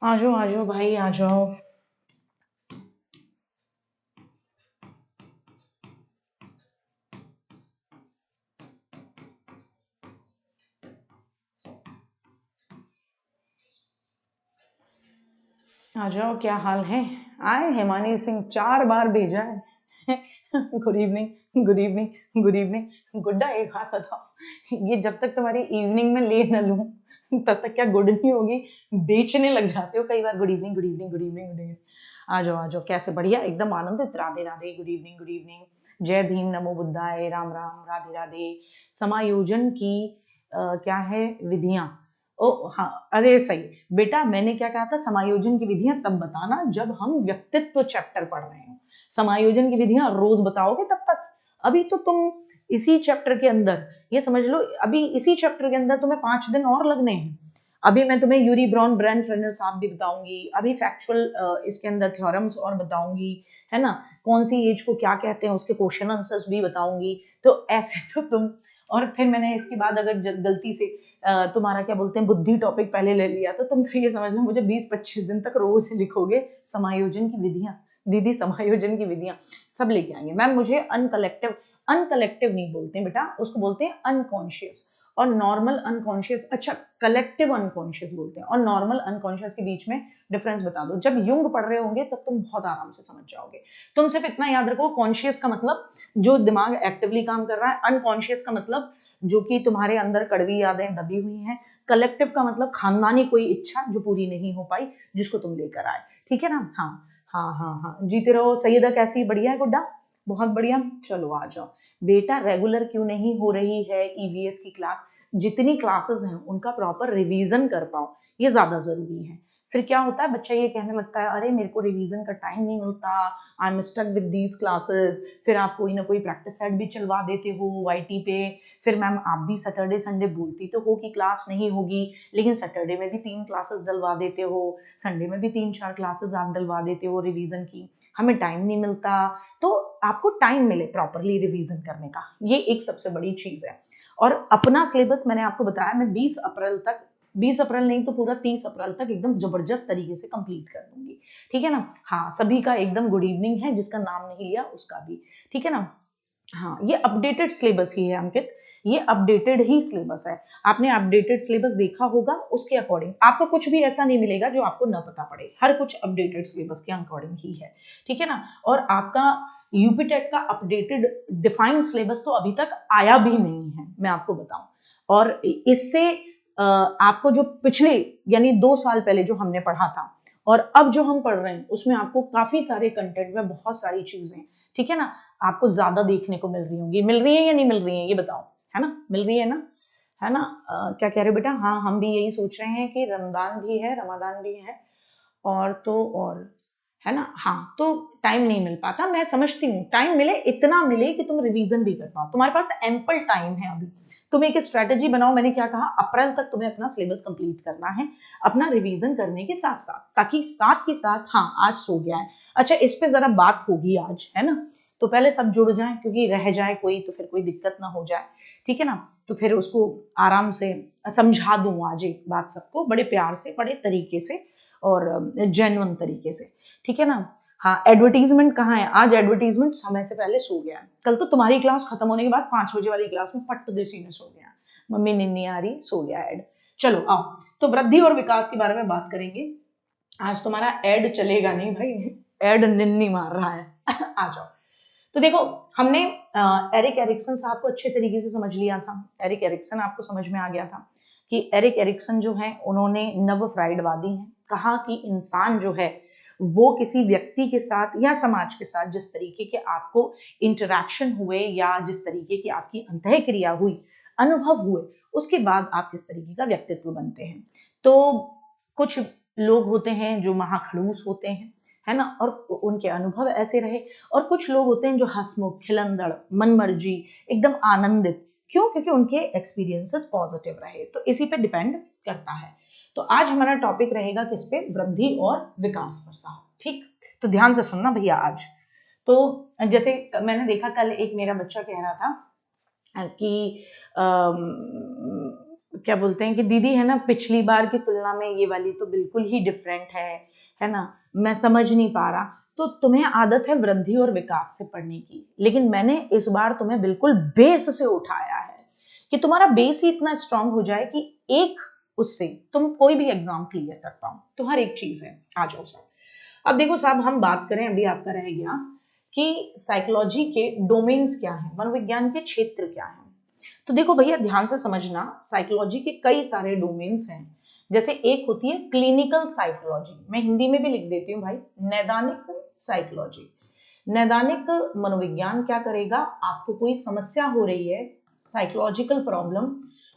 आ जाओ भाई आ जाओ। आ जाओ, क्या हाल है? आए हेमानी सिंह 4 बार भेजा है। Good evening, good evening, good evening. गुड्डा एक बात बताओ, ये जब तक तुम्हारी इवनिंग में ले न लूं तब तक क्या गुड नहीं होगी? बेचने लग जाते हो कई बार। Good evening, good evening, good evening, good evening. आ जाओ, कैसे? बढ़िया, एकदम आनंदित। Radhe Radhe, good evening, good evening. जय भीम, नमो बुद्धाय, राम राम, राधे राधे। समायोजन की क्या है विधियां? ओ हाँ, अरे सही बेटा, मैंने क्या कहा था? समायोजन की विधियां तब बताना जब हम व्यक्तित्व चैप्टर पढ़ रहे हो। समायोजन की विधियां रोज बताओगे तब तक? अभी तो तुम इसी चैप्टर के अंदर, ये समझ लो, अभी इसी चैप्टर के अंदर तुम्हें 5 दिन और लगने हैं। अभी मैं तुम्हें यूरी ब्राउन ब्रेन फ्रेनर साहब भी बताऊंगी, अभी फैक्चुअल इसके अंदर थ्योरम्स और बताऊंगी, है ना? कौन सी एज को क्या कहते हैं उसके क्वेश्चन आंसर्स भी बताऊंगी। तो ऐसे तो तुम, और फिर मैंने इसके बाद अगर गलती से तुम्हारा क्या बोलते हैं बुद्धि टॉपिक पहले ले लिया तो तुम तो ये समझ लो मुझे 20-25 दिन तक रोज लिखोगे समायोजन की विधियां। दीदी समायोजन की विधियां सब लेके आएंगे मैम। मुझे अनकलेक्टिव, अनकलेक्टिव नहीं बोलते हैं बेटा, उसको बोलते हैं अनकॉन्शियस और नॉर्मल अनकॉन्शियस। अच्छा, कलेक्टिव अनकॉन्शियस बोलते हैं और नॉर्मल अनकॉन्शियस के बीच में डिफरेंस बता दो। जब युंग पढ़ रहे होंगे तब तुम बहुत आराम से समझ जाओगे। तुम सिर्फ इतना याद रखो, कॉन्शियस का मतलब जो दिमाग एक्टिवली काम कर रहा है, अनकॉन्शियस का मतलब जो कि तुम्हारे अंदर कड़वी यादें दबी हुई हैं, कलेक्टिव का मतलब खानदानी कोई इच्छा जो पूरी नहीं हो पाई जिसको तुम लेकर आए। ठीक है ना? हाँ हाँ हाँ हाँ, जीते रहो। सैयदा कैसी? बढ़िया है गुड्डा, बहुत बढ़िया। चलो आ जाओ बेटा। रेगुलर क्यों नहीं हो रही है ईवीएस की क्लास? जितनी क्लासेस हैं उनका प्रॉपर रिवीजन कर पाओ, ये ज्यादा जरूरी है। फिर क्या होता है, बच्चा ये कहने लगता है अरे मेरे को रिवीजन का टाइम नहीं मिलता, I am stuck with these classes. फिर आप कोई ना कोई प्रैक्टिस सेट भी चलवा देते हो वाईटी पे। फिर मैम आप भी सैटरडे संडे बोलती तो हो कि क्लास नहीं होगी, लेकिन सैटरडे में भी 3 क्लासेस डलवा देते हो, संडे में भी 3-4 क्लासेस आप डलवा देते हो रिवीजन की। हमें टाइम नहीं मिलता। तो आपको टाइम मिले प्रॉपरली रिवीजन करने का, ये एक सबसे बड़ी चीज है। और अपना सिलेबस मैंने आपको बताया, मैं 20 अप्रैल तक, 20 अप्रैल नहीं तो पूरा 30 अप्रैल तक एकदम जबरदस्त तरीके से कंप्लीट कर दूंगी। ठीक है ना? हाँ, सभी का एकदम गुड इवनिंग है, जिसका नाम नहीं लिया उसका भी। ठीक है ना? हाँ, ये अपडेटेड सिलेबस ही है अंकित, ये अपडेटेड ही सिलेबस है। आपने अपडेटेड सिलेबस देखा होगा, उसके अकॉर्डिंग आपको कुछ भी ऐसा नहीं मिलेगा जो आपको न पता पड़े। हर कुछ अपडेटेड सिलेबस के अकॉर्डिंग ही है। ठीक है ना? और आपका यूपीटेट का अपडेटेड डिफाइंड सिलेबस तो अभी तक आया भी नहीं है, मैं आपको बताऊं। और इससे आपको जो पिछले यानी 2 साल पहले जो हमने पढ़ा था और अब जो हम पढ़ रहे हैं उसमें आपको काफी सारे कंटेंट में बहुत सारी चीजें, ठीक है ना, आपको ज्यादा देखने को मिल रही होंगी। मिल रही है या नहीं मिल रही है ये बताओ? है ना? मिल रही है ना? है ना? क्या कह रहे हो बेटा? हाँ, हम भी यही सोच रहे हैं कि रमजान भी है, रमादान भी है, और तो और, है ना? हाँ, तो टाइम नहीं मिल पाता, मैं समझती हूँ। टाइम मिले, इतना मिले कि तुम रिवीजन भी कर पाओ। तुम्हारे पास एम्पल टाइम है अभी। तुम एक स्ट्रेटेजी बनाओ, मैंने क्या कहा, अप्रैल तक तुम्हें अपना सिलेबस कंप्लीट करना है, अपना रिवीजन करने के साथ साथ, ताकि साथ के साथ, हाँ आज सो गया है, अच्छा इस पे जरा बात होगी आज, है ना? तो पहले सब जुड़ जाए, क्योंकि रह जाए कोई तो फिर कोई दिक्कत ना हो जाए। ठीक है ना? तो फिर उसको आराम से समझा दूं आज एक बात सबको, बड़े प्यार से, बड़े तरीके से और जेन्युइन तरीके से। ठीक है ना? हाँ, एडवर्टीजमेंट कहाँ है? आज एडवर्टीजमेंट समय से पहले सो गया है। कल तो तुम्हारी क्लास खत्म होने के बाद 5 बजे वाली क्लास में पट्ट देसी ने सो गया, मम्मी निन्नी आ रही, सो गया एड। चलो आओ, तो वृद्धि और विकास के बारे में बात करेंगे। आज तुम्हारा एड चलेगा नहीं भाई, एड निन्नी मार रहा है। आ जाओ। तो देखो, हमने एरिक एरिक्सन साहब को अच्छे तरीके से समझ लिया था। एरिक एरिक्सन आपको समझ में आ गया था कि एरिक एरिक्सन जो है उन्होंने नव फ्राइडवादी हैं, कहा कि इंसान जो है वो किसी व्यक्ति के साथ या समाज के साथ जिस तरीके के आपको इंटरेक्शन हुए या जिस तरीके की आपकी अंतः क्रिया हुई, अनुभव हुए, उसके बाद आप किस तरीके का व्यक्तित्व बनते हैं। तो कुछ लोग होते हैं जो महाखड़ूस होते हैं, है ना, और उनके अनुभव ऐसे रहे। और कुछ लोग होते हैं जो हंसमुख, खिलंदड़, मनमर्जी, एकदम आनंदित। क्यों? क्योंकि उनके एक्सपीरियंसेस पॉजिटिव रहे। तो इसी पे डिपेंड करता है। तो आज हमारा टॉपिक रहेगा किस पे? वृद्धि और विकास पर साहब। ठीक, तो ध्यान से सुनना भैया आज। तो जैसे मैंने देखा, कल एक मेरा बच्चा कह रहा था कि क्या बोलते हैं कि दीदी है ना, पिछली बार की तुलना में ये वाली तो बिल्कुल ही डिफरेंट है ना, मैं समझ नहीं पा रहा। तो तुम्हें आदत है वृद्धि और विकास से पढ़ने की, लेकिन मैंने इस बार तुम्हें बिल्कुल बेस से उठाया है कि तुम्हारा बेस ही इतना स्ट्रांग हो जाए कि एक उससे तुम कोई भी एग्जाम क्लियर कर पाओ। तो हर एक चीज है। आ जाओ साहब। अब देखो साहब, हम बात करें, अभी आपका रह गया कि साइकोलॉजी के डोमेन्स क्या हैं, मनोविज्ञान के क्षेत्र क्या हैं। तो देखो भैया, ध्यान से समझना, साइकोलॉजी के कई सारे डोमेन्स हैं। जैसे एक होती है क्लिनिकल साइकोलॉजी, मैं हिंदी में भी लिख देती हूँ भाई, नैदानिक साइकोलॉजी। नैदानिक मनोविज्ञान क्या करेगा, आपको कोई समस्या हो रही है, साइकोलॉजिकल प्रॉब्लम,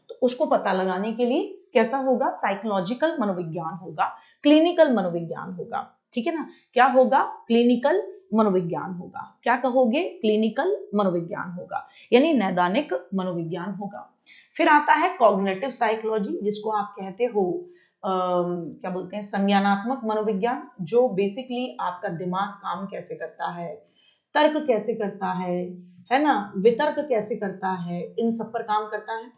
तो उसको पता लगाने के लिए कैसा होगा, साइकोलॉजिकल मनोविज्ञान होगा, क्लिनिकल मनोविज्ञान होगा। ठीक है ना, क्या होगा, क्लिनिकल मनोविज्ञान होगा। क्या कहोगे, क्लिनिकल मनोविज्ञान होगा, यानी नैदानिक मनोविज्ञान होगा। फिर आता है कॉग्निटिव साइकोलॉजी, जिसको आप कहते हो क्या बोलते हैं, संज्ञानात्मक मनोविज्ञान, जो बेसिकली आपका दिमाग काम कैसे करता है, तर्क कैसे करता है ना, वितर्क कैसे करता है, इन सब पर काम करता है।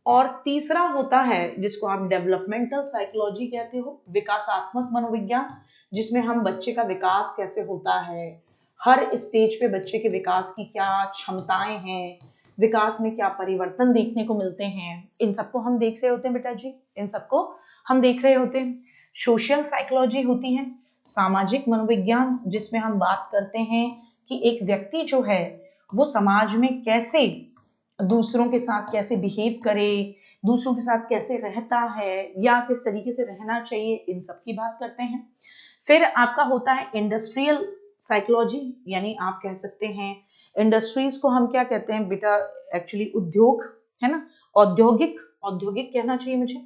और तीसरा होता है जिसको आप डेवलपमेंटल साइकोलॉजी कहते हो, विकासात्मक मनोविज्ञान, जिसमें हम बच्चे का विकास कैसे होता है, हर स्टेज पे बच्चे के विकास की क्या क्षमताएं हैं, विकास में क्या परिवर्तन देखने को मिलते हैं, इन सबको हम देख रहे होते हैं बेटा जी, इन सबको हम देख रहे होते हैं। सोशल साइकोलॉजी होती है, सामाजिक मनोविज्ञान, जिसमें हम बात करते हैं कि एक व्यक्ति जो है वो समाज में कैसे दूसरों के साथ कैसे बिहेव करे, दूसरों के साथ कैसे रहता है या किस तरीके से रहना चाहिए, इन सब की बात करते हैं। फिर आपका होता है इंडस्ट्रियल साइकोलॉजी, यानी आप कह सकते हैं इंडस्ट्रीज को हम क्या कहते हैं बेटा, एक्चुअली उद्योग, है ना, औद्योगिक, औद्योगिक कहना चाहिए मुझे।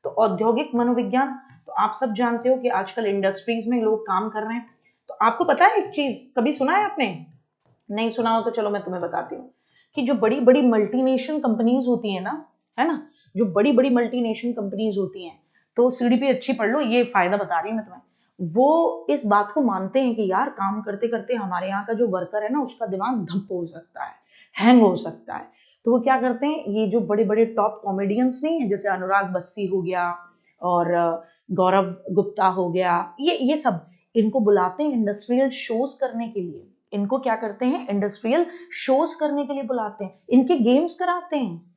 तो औद्योगिक मनोविज्ञान, तो आप सब जानते हो कि आजकल इंडस्ट्रीज में लोग काम कर रहे हैं। तो आपको पता है एक चीज, कभी सुना है आपने, नहीं सुना हो तो चलो मैं तुम्हें बताती हूँ कि जो बड़ी बड़ी मल्टीनेशनल कंपनीज होती है ना, है ना, जो बड़ी बड़ी मल्टीनेशनल कंपनीज होती हैं, तो सीडीपी अच्छी पढ़ लो, ये फायदा बता रही हूँ मैं तुम्हें। वो इस बात को मानते हैं कि यार काम करते करते हमारे यहाँ का जो वर्कर है ना, उसका दिमाग धप हो सकता है, हैंग हो सकता है। तो वो क्या करते हैं, ये जो बड़े बड़े टॉप कॉमेडियंस नहीं है, जैसे अनुराग बस्सी हो गया और गौरव गुप्ता हो गया, ये सब, इनको बुलाते हैं इंडस्ट्रियल शोज करने के लिए। इनको क्या करते हैं, इंडस्ट्रियल शोज करने के लिए बुलाते हैं, इनके गेम्स कराते हैं।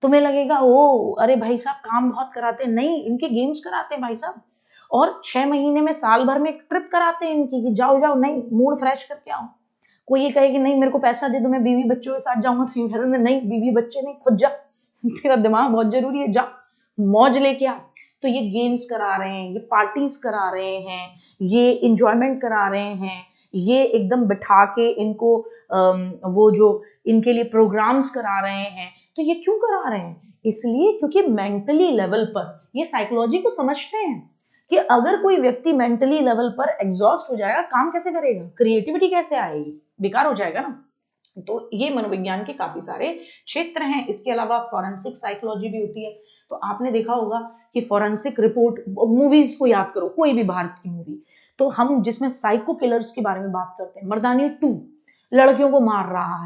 तुम्हें लगेगा ओ अरे भाई साहब काम बहुत कराते हैं, नहीं, इनके गेम्स कराते हैं भाई साहब। और 6 महीने में, साल भर में एक ट्रिप कराते हैं इनकी कि जाओ जाओ, नहीं मूड फ्रेश करके आओ। कोई ये कहे कि नहीं मेरे को पैसा दे दो, मैं बीवी बच्चों के साथ जाऊंगा, तो कहते नहीं, बीवी बच्चे नहीं, खुद जा, तेरा दिमाग बहुत जरूरी है, जा मौज लेके आ। तो ये गेम्स करा रहे हैं, ये पार्टीज करा रहे हैं, ये इंजॉयमेंट करा रहे हैं, ये एकदम बिठा के इनको वो जो इनके लिए प्रोग्राम्स करा रहे हैं। तो ये क्यों करा रहे हैं, इसलिए क्योंकि मेंटली लेवल पर ये साइकोलॉजी को समझते हैं कि अगर कोई व्यक्ति मेंटली लेवल पर एग्जॉस्ट हो जाएगा, काम कैसे करेगा, क्रिएटिविटी कैसे आएगी, बेकार हो जाएगा ना। तो ये मनोविज्ञान के काफी सारे क्षेत्र हैं। इसके अलावा फॉरेंसिक साइकोलॉजी भी होती है। तो आपने देखा होगा कि फॉरेंसिक रिपोर्ट, मूवीज को याद करो, कोई भी भारत की मूवी, तो हम जिसमें साइको किलर्स के बारे में बात करते हैं, मर्दानी 2 लड़कियों को मार रहा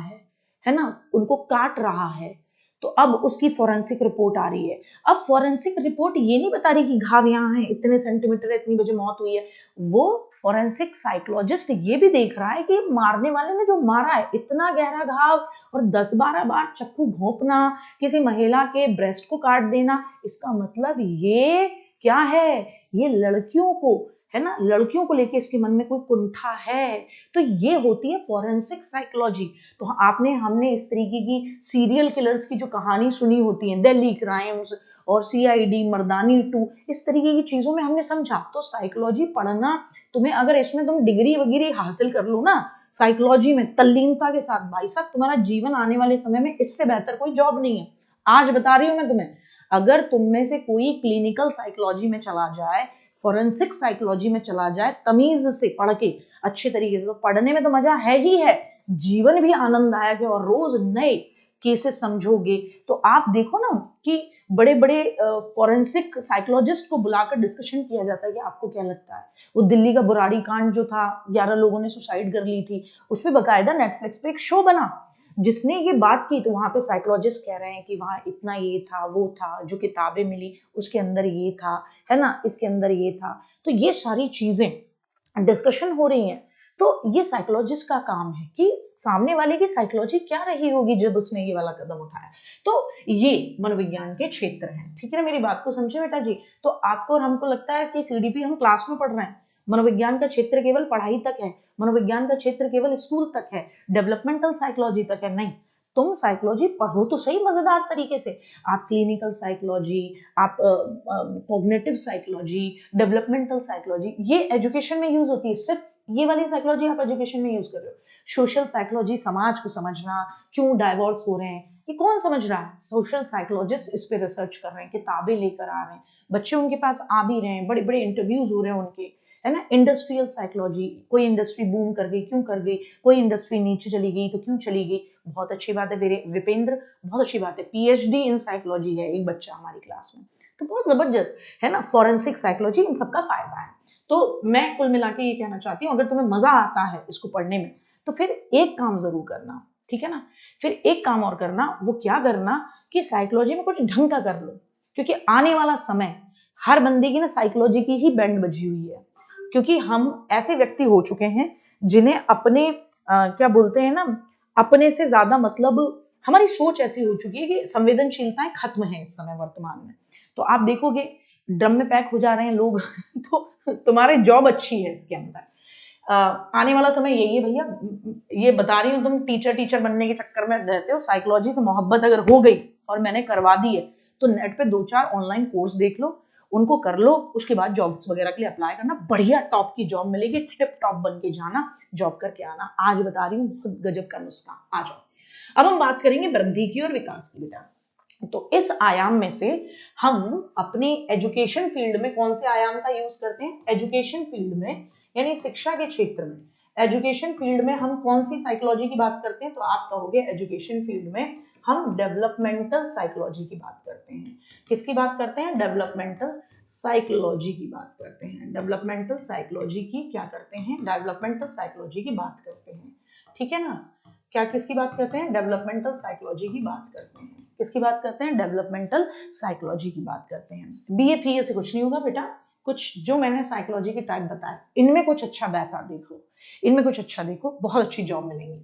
है ना, उनको काट रहा है, तो अब उसकी फॉरेंसिक रिपोर्ट आ रही है। अब फॉरेंसिक रिपोर्ट ये नहीं बता रही कि घाव यहाँ है, इतने सेंटीमीटर है, इतनी बजे मौत हुई है। वो फॉरेंसिक साइकोलॉजिस्ट ये भी देख रहा है कि मारने वाले ने जो मारा है, इतना गहरा घाव और 10-12 बार चक्कू घोंपना, किसी महिला के ब्रेस्ट को काट देना, इसका मतलब ये क्या है, ये लड़कियों को, है ना, लड़कियों को लेके इसके मन में कोई कुंठा है। तो ये होती है फॉरेंसिक साइकोलॉजी। तो आपने, हमने इस तरीके की सीरियल किलर्स की जो कहानी सुनी होती है, दिल्ली क्राइम्स और सीआईडी, मर्दानी 2, इस तरीके की चीजों में हमने समझा। तो साइकोलॉजी पढ़ना, तुम्हें अगर इसमें तुम डिग्री वगैरह हासिल कर लो ना साइकोलॉजी में तल्लीनता के साथ, भाई साहब तुम्हारा जीवन आने वाले समय में इससे बेहतर कोई जॉब नहीं है। आज बता रही हूं मैं तुम्हें, अगर तुम में से कोई क्लिनिकल साइकोलॉजी में चला जाए, फॉरेंसिक साइकोलॉजी में चला जाए, तमीज से पढ़ के अच्छे तरीके से, तो पढ़ने में तो मजा है ही है, जीवन भी आनंददायक है और रोज नए केसेस समझोगे। तो आप देखो ना कि बड़े बड़े फॉरेंसिक साइकोलॉजिस्ट को बुलाकर डिस्कशन किया जाता है कि आपको क्या लगता है। वो दिल्ली का बुराड़ी कांड जो था, 11 लोगों ने सुसाइड कर ली थी, उस पर बाकायदा नेटफ्लिक्स पे एक शो बना जिसने ये बात की तो वहां पे साइकोलॉजिस्ट कह रहे हैं कि वहां इतना ये था, वो था, जो किताबें मिली उसके अंदर ये था, है ना, इसके अंदर ये था। तो ये सारी चीजें डिस्कशन हो रही हैं। तो ये साइकोलॉजिस्ट का काम है कि सामने वाले की साइकोलॉजी क्या रही होगी जब उसने ये वाला कदम उठाया। तो ये मनोविज्ञान के क्षेत्र हैं, ठीक है ना, मेरी बात को समझे बेटा जी। तो आपको और हमको लगता है कि सीडीपी हम क्लास में पढ़ रहे हैं, मनोविज्ञान का क्षेत्र केवल पढ़ाई तक है, मनोविज्ञान का क्षेत्र केवल स्कूल तक है, डेवलपमेंटल साइकोलॉजी तक है, नहीं। तुम साइकोलॉजी पढ़ो तो सही मजेदार तरीके से। आप क्लिनिकल साइकोलॉजी, आप कॉग्निटिव साइकोलॉजी, डेवलपमेंटल साइकोलॉजी, ये एजुकेशन में यूज होती है। सिर्फ ये वाली साइकोलॉजी आप एजुकेशन में यूज कर रहे हो। सोशल साइकोलॉजी, समाज को समझना, क्यों डाइवोर्स हो रहे हैं, ये कौन समझ रहा है? सोशल साइकोलॉजिस्ट इस पे रिसर्च कर रहे हैं, किताबें लेकर आ रहे हैं, बच्चे उनके पास आ भी रहे हैं, बड़े बड़े इंटरव्यूज हो रहे हैं उनके, है ना। इंडस्ट्रियल साइकोलॉजी, कोई इंडस्ट्री बूम कर गई, क्यों कर गई, कोई इंडस्ट्री नीचे चली गई तो क्यों चली गई। बहुत अच्छी बात है मेरे विपेंद्र, बहुत अच्छी बात है, पीएचडी इन साइकोलॉजी है एक बच्चा हमारी क्लास में, तो बहुत जबरदस्त है ना। फॉरेंसिक साइकोलॉजी, इन सबका फायदा है। तो मैं कुल मिला के ये कहना चाहती हूँ, अगर तुम्हें मजा आता है इसको पढ़ने में तो फिर एक काम जरूर करना, ठीक है ना। फिर एक काम और करना, वो क्या करना कि साइकोलॉजी में कुछ ढंग का कर लो, क्योंकि आने वाला समय हर बंदे की ना साइकोलॉजी की ही बैंड बजी हुई है। क्योंकि हम ऐसे व्यक्ति हो चुके हैं जिन्हें अपने क्या बोलते हैं ना, अपने से ज्यादा मतलब हमारी सोच ऐसी हो चुकी है कि संवेदनशीलताएं खत्म है इस समय वर्तमान में। तो आप देखोगे ड्रम में पैक हो जा रहे हैं लोग तो तुम्हारी जॉब अच्छी है इसके अंदर। आने वाला समय यही है भैया, ये बता रही हूँ, तुम टीचर बनने के चक्कर में रहते हो, साइकोलॉजी से मोहब्बत अगर हो गई और मैंने करवा दी है तो नेट पे 2-4 ऑनलाइन कोर्स देख लो, उनको कर लो, उसके बाद जॉब्स वगैरह के लिए अप्लाई करना, बढ़िया टॉप की जॉब मिलेगी, टिप टॉप बन के जाना, जॉब करके आना। आज बता रही हूँ, बहुत गजब का नुस्खा। आ जाओ, अब हम बात करेंगे वृद्धि की और विकास की बेटा। तो इस आयाम में से हम अपने एजुकेशन फील्ड में कौन से आयाम का यूज करते हैं? एजुकेशन फील्ड में, यानी शिक्षा के क्षेत्र में, एजुकेशन फील्ड में हम कौन सी साइकोलॉजी की बात करते हैं? तो आप कहोगे एजुकेशन फील्ड में हम डेवलपमेंटल साइकोलॉजी की बात करते हैं। किसकी बात करते हैं? डेवलपमेंटल साइकोलॉजी की बात करते हैं। डेवलपमेंटल साइकोलॉजी की क्या करते हैं? डेवलपमेंटल साइकोलॉजी की बात करते हैं, ठीक है ना। क्या किसकी बात करते हैं? डेवलपमेंटल साइकोलॉजी की बात करते हैं। किसकी बात करते हैं? डेवलपमेंटल साइकोलॉजी की बात करते हैं। बीएफई से कुछ नहीं होगा बेटा, कुछ जो मैंने साइकोलॉजी के टाइप बताए इनमें कुछ अच्छा बैठा देखो, इनमें कुछ अच्छा देखो, बहुत अच्छी जॉब मिलेंगी।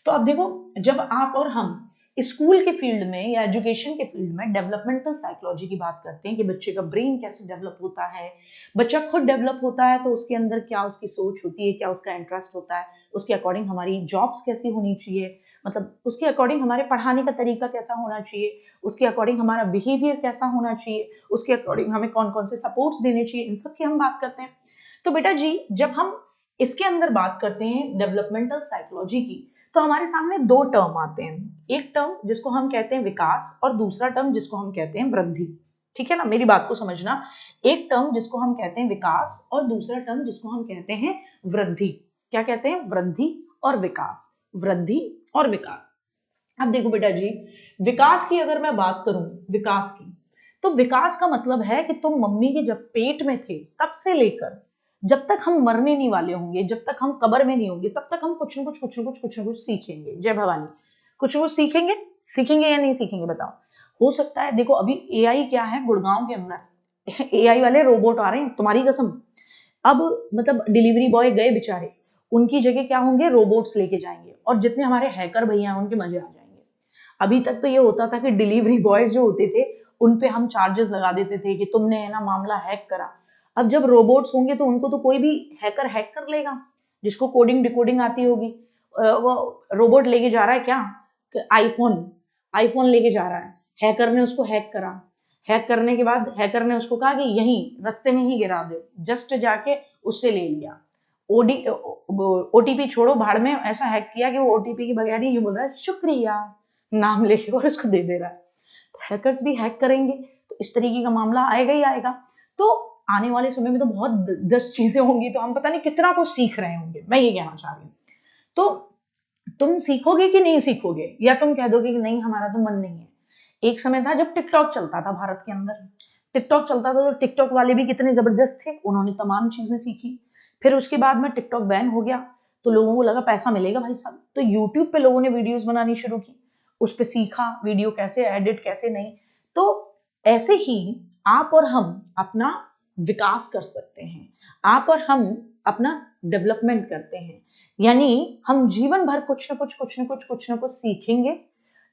तो अब देखो, जब आप और हम स्कूल के फील्ड में या एजुकेशन के फील्ड में डेवलपमेंटल साइकोलॉजी की बात करते हैं कि बच्चे का ब्रेन कैसे डेवलप होता है, बच्चा खुद डेवलप होता है तो उसके अंदर क्या उसकी सोच होती है, क्या उसका इंटरेस्ट होता है, उसके अकॉर्डिंग हमारी जॉब्स कैसी होनी चाहिए, मतलब उसके अकॉर्डिंग हमारे पढ़ाने का तरीका कैसा होना चाहिए, उसके अकॉर्डिंग हमारा बिहेवियर कैसा होना चाहिए, उसके अकॉर्डिंग हमें कौन कौन से सपोर्ट्स देने चाहिए, इन सब की हम बात करते हैं। तो बेटा जी, जब हम इसके अंदर बात करते हैं डेवलपमेंटल साइकोलॉजी की, तो हमारे सामने दो टर्म आते हैं। एक टर्म जिसको हम कहते हैं विकास और दूसरा टर्म जिसको हम कहते हैं वृद्धि, ठीक है ना, मेरी बात को समझना। एक टर्म जिसको हम कहते हैं विकास और दूसरा टर्म जिसको हम कहते हैं वृद्धि। क्या कहते हैं? वृद्धि और विकास, वृद्धि और विकास। अब देखो बेटा जी, विकास की अगर मैं बात करूं, विकास की, तो विकास का मतलब है कि तुम मम्मी के जब पेट में थे तब से लेकर जब तक हम मरने नहीं वाले होंगे, जब तक हम कब्र में नहीं होंगे, तब तक हम कुछ न कुछ सीखेंगे। जय भवानी, कुछ न कुछ सीखेंगे, सीखेंगे या नहीं सीखेंगे बताओ। हो सकता है, देखो अभी एआई क्या है, गुड़गांव के अंदर एआई वाले रोबोट आ रहे हैं, तुम्हारी कसम। अब मतलब डिलीवरी बॉय गए बेचारे, उनकी जगह क्या होंगे, रोबोट्स लेके जाएंगे, और जितने हमारे हैकर भैया हैं उनके मजे आ जाएंगे। अभी तक तो ये होता था कि डिलीवरी बॉयज जो होते थे उन पे हम चार्जेस लगा देते थे कि तुमने है ना मामला हैक करा। अब जब रोबोट्स होंगे तो उनको तो कोई भी हैकर हैक कर लेगा, जिसको कोडिंग डिकोडिंग आती होगी। वो रोबोट लेके जा रहा है क्या, आईफोन, आईफोन लेके जा रहा है, हैकर ने उसको हैक करा, हैक करने के बाद हैकर ने उसको कहा कि यहीं रास्ते में ही गिरा दे, जस्ट जाके उससे ले लिया। ओटीपी छोड़ो भाड़ में, ऐसा हैक किया कि वो ओटीपी के बगैर ही ये बोल रहा है शुक्रिया नाम लेके, और उसको दे दे रहा है। तो हैकर्स भी हैक करेंगे तो इस तरीके का मामला आएगा ही आएगा। तो आने वाले समय में तो बहुत 10 चीजें होंगी, तो हम पता नहीं कितना कुछ सीख रहे होंगे, मैं ये कहना चाह रही हूँ। तो तुम सीखोगे कि नहीं सीखोगे, या तुम कह दोगे कि नहीं हमारा तो मन नहीं है। एक समय था जब टिकटॉक चलता था भारत के अंदर, टिकटॉक चलता था, तो टिकटॉक वाले भी कितने जबरदस्त थे, उन्होंने तमाम चीजें सीखी। फिर उसके बाद में टिकटॉक बैन हो गया, तो लोगों को लगा पैसा मिलेगा भाई साहब, तो यूट्यूब पे लोगों ने वीडियोस बनानी शुरू की, उस पे सीखा वीडियो कैसे एडिट कैसे नहीं। तो ऐसे ही आप और हम अपना विकास कर सकते हैं, आप और हम अपना डेवलपमेंट करते हैं, यानी हम जीवन भर कुछ न कुछ सीखेंगे,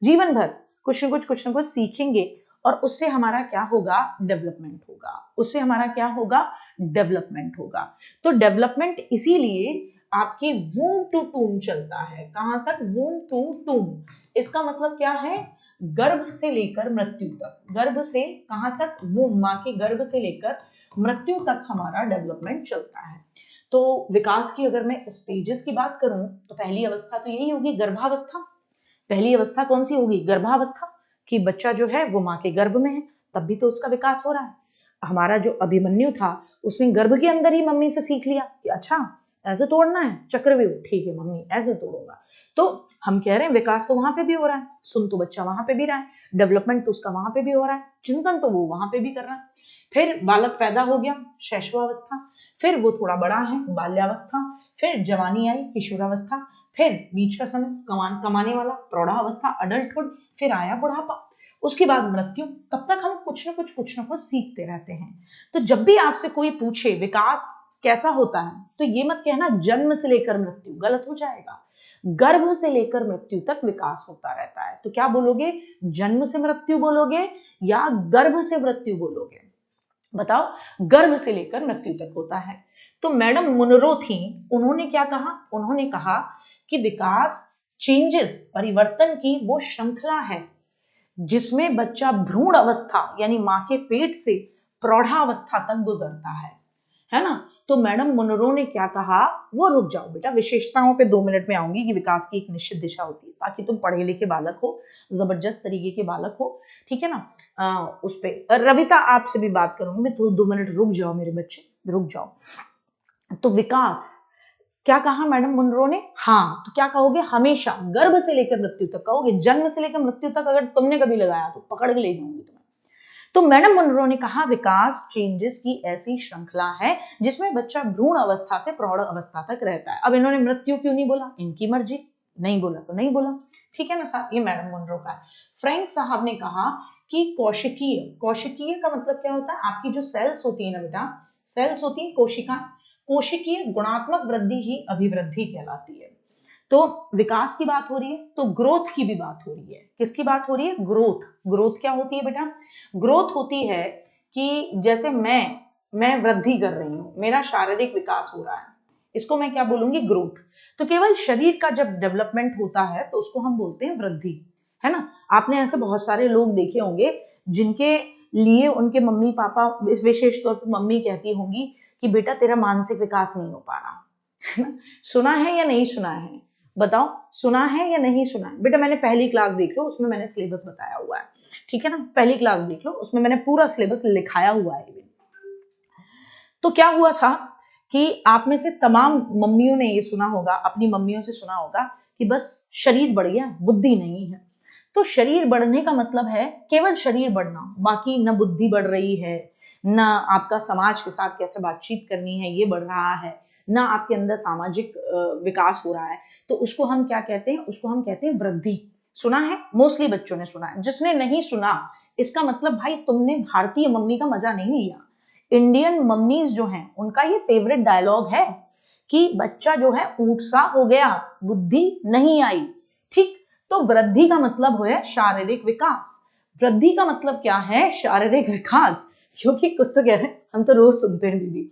जीवन भर कुछ न कुछ सीखेंगे, और उससे हमारा क्या होगा, डेवलपमेंट होगा, उससे हमारा क्या होगा, डेवलपमेंट होगा। तो डेवलपमेंट इसीलिए आपकी वूम टू टूम चलता है। कहां तक, वूम टू टूम। इसका मतलब क्या है, गर्भ से लेकर मृत्यु तक, गर्भ से कहां तक, वूम, मां के गर्भ से लेकर मृत्यु तक हमारा डेवलपमेंट चलता है। तो विकास की अगर मैं स्टेजेस की बात करूं तो पहली अवस्था तो यही होगी, गर्भावस्था। पहली अवस्था कौन सी होगी, गर्भावस्था, कि बच्चा जो है वो मां के गर्भ में है, तब भी तो उसका विकास हो रहा है। हमारा जो अभिमन्यु था उसने गर्भ के अंदर ही मम्मी से सीख लिया कि अच्छा ऐसे तोड़ना है चक्रव्यूह, ठीक है मम्मी ऐसे तोड़ूंगा। तो हम कह रहे हैं विकास तो वहां पे भी हो रहा है, सुन तो बच्चा वहां पे भी रहा है, डेवलपमेंट तो उसका वहां पे भी हो रहा है, चिंतन तो वो वहां पे भी कर रहा है। फिर बालक पैदा हो गया, शैशवावस्था, फिर वो थोड़ा बड़ा है, बाल्यावस्था, फिर जवानी आई, किशोरावस्था, फिर बीच का समय कमाने वाला, प्रौढ़ावस्था, अडल्टहुड, फिर आया बुढ़ापा, उसके बाद मृत्यु। तब तक हम कुछ न कुछ सीखते रहते हैं। तो जब भी आपसे कोई पूछे विकास कैसा होता है, तो ये मत कहना जन्म से लेकर मृत्यु, गलत हो जाएगा। गर्भ से लेकर मृत्यु तक विकास होता रहता है। तो क्या बोलोगे, जन्म से मृत्यु बोलोगे या गर्भ से मृत्यु बोलोगे, बताओ। गर्भ से लेकर मृत्यु तक होता है। तो मैडम मुनरो थी, उन्होंने क्या कहा, उन्होंने कहा कि विकास, चेंजेस, परिवर्तन की वो श्रृंखला है जिसमें बच्चा भ्रूण अवस्था यानी मां के पेट से प्रौढ़ावस्था तक गुजरता है ना। तो मैडम मुनरो ने क्या कहा, वो रुक जाओ बेटा, विशेषताओं पे 2 मिनट में आऊंगी कि विकास की एक निश्चित दिशा होती है, ताकि तुम पढ़े लिखे बालक हो, जबरदस्त तरीके के बालक हो, ठीक है ना। उस पे रविता आपसे भी बात करूंगी मैं, तो 2 मिनट रुक जाओ मेरे बच्चे, रुक जाओ। तो विकास क्या कहा मैडम मुनरो ने, हाँ, तो क्या कहोगे, हमेशा गर्भ से लेकर मृत्यु तक कहोगे, जन्म से लेकर मृत्यु तक अगर तुमने कभी लगाया तो पकड़ के ले जाऊंगी तुम्हें। तो मैडम मुनरो ने कहा विकास चेंजेस की ऐसी श्रृंखला है जिसमें बच्चा भ्रूण अवस्था से प्रौढ़ अवस्था तक रहता है। अब इन्होंने मृत्यु क्यों नहीं बोला, इनकी मर्जी, नहीं बोला तो नहीं बोला, ठीक है ना साहब, ये मैडम मुनरो का है। फ्रैंक साहब ने कहा कि कोशिकीय, कोशिकीय का मतलब क्या होता है, आपकी जो सेल्स होती है ना बेटा, सेल्स होती है कोशिका, कोशिकीय गुणात्मक वृद्धि ही अभिवृद्धि कहलाती है। तो विकास की बात हो रही है तो ग्रोथ की भी बात हो रही है। किसकी बात हो रही है, ग्रोथ। ग्रोथ क्या होती है बेटा, ग्रोथ होती है कि जैसे मैं वृद्धि कर रही हूं, मेरा शारीरिक विकास हो रहा है, इसको मैं क्या बोलूंगी, ग्रोथ। तो केवल शरीर का जब डेवलपमेंट होता है तो उसको हम बोलते हैं वृद्धि, है ना। आपने ऐसे बहुत सारे लोग देखे होंगे जिनके लिए उनके मम्मी पापा, विशेष तौर पर मम्मी कहती होंगी कि बेटा तेरा मानसिक विकास नहीं हो पा रहा, है ना। सुना है या नहीं सुना है, बताओ, सुना है या नहीं सुना है बेटा। मैंने पहली क्लास देख लो, उसमें मैंने सिलेबस बताया हुआ है, ठीक है ना, पहली क्लास देख लो, उसमें मैंने पूरा सिलेबस लिखाया हुआ है। तो क्या हुआ था कि आप में से तमाम मम्मियों ने ये सुना होगा, अपनी मम्मियों से सुना होगा कि बस शरीर बढ़ गया, बुद्धि नहीं है। तो शरीर बढ़ने का मतलब है केवल शरीर बढ़ना, बाकी न बुद्धि बढ़ रही है, न आपका समाज के साथ कैसे बातचीत करनी है ये बढ़ रहा है, ना आपके अंदर सामाजिक विकास हो रहा है। तो उसको हम क्या कहते हैं, उसको हम कहते हैं वृद्धि। सुना है, मोस्टली बच्चों ने सुना है। जिसने नहीं सुना, इसका मतलब भाई तुमने भारतीय मम्मी का मजा नहीं लिया। इंडियन मम्मीज जो हैं उनका ये फेवरेट डायलॉग है कि बच्चा जो है ऊंट सा हो गया, बुद्धि नहीं आई, ठीक। तो वृद्धि का मतलब है शारीरिक विकास। वृद्धि का मतलब क्या है, शारीरिक विकास। क्योंकि कुछ तो कह रहे हैं, हम तो रोज सुनते हैं दीदी,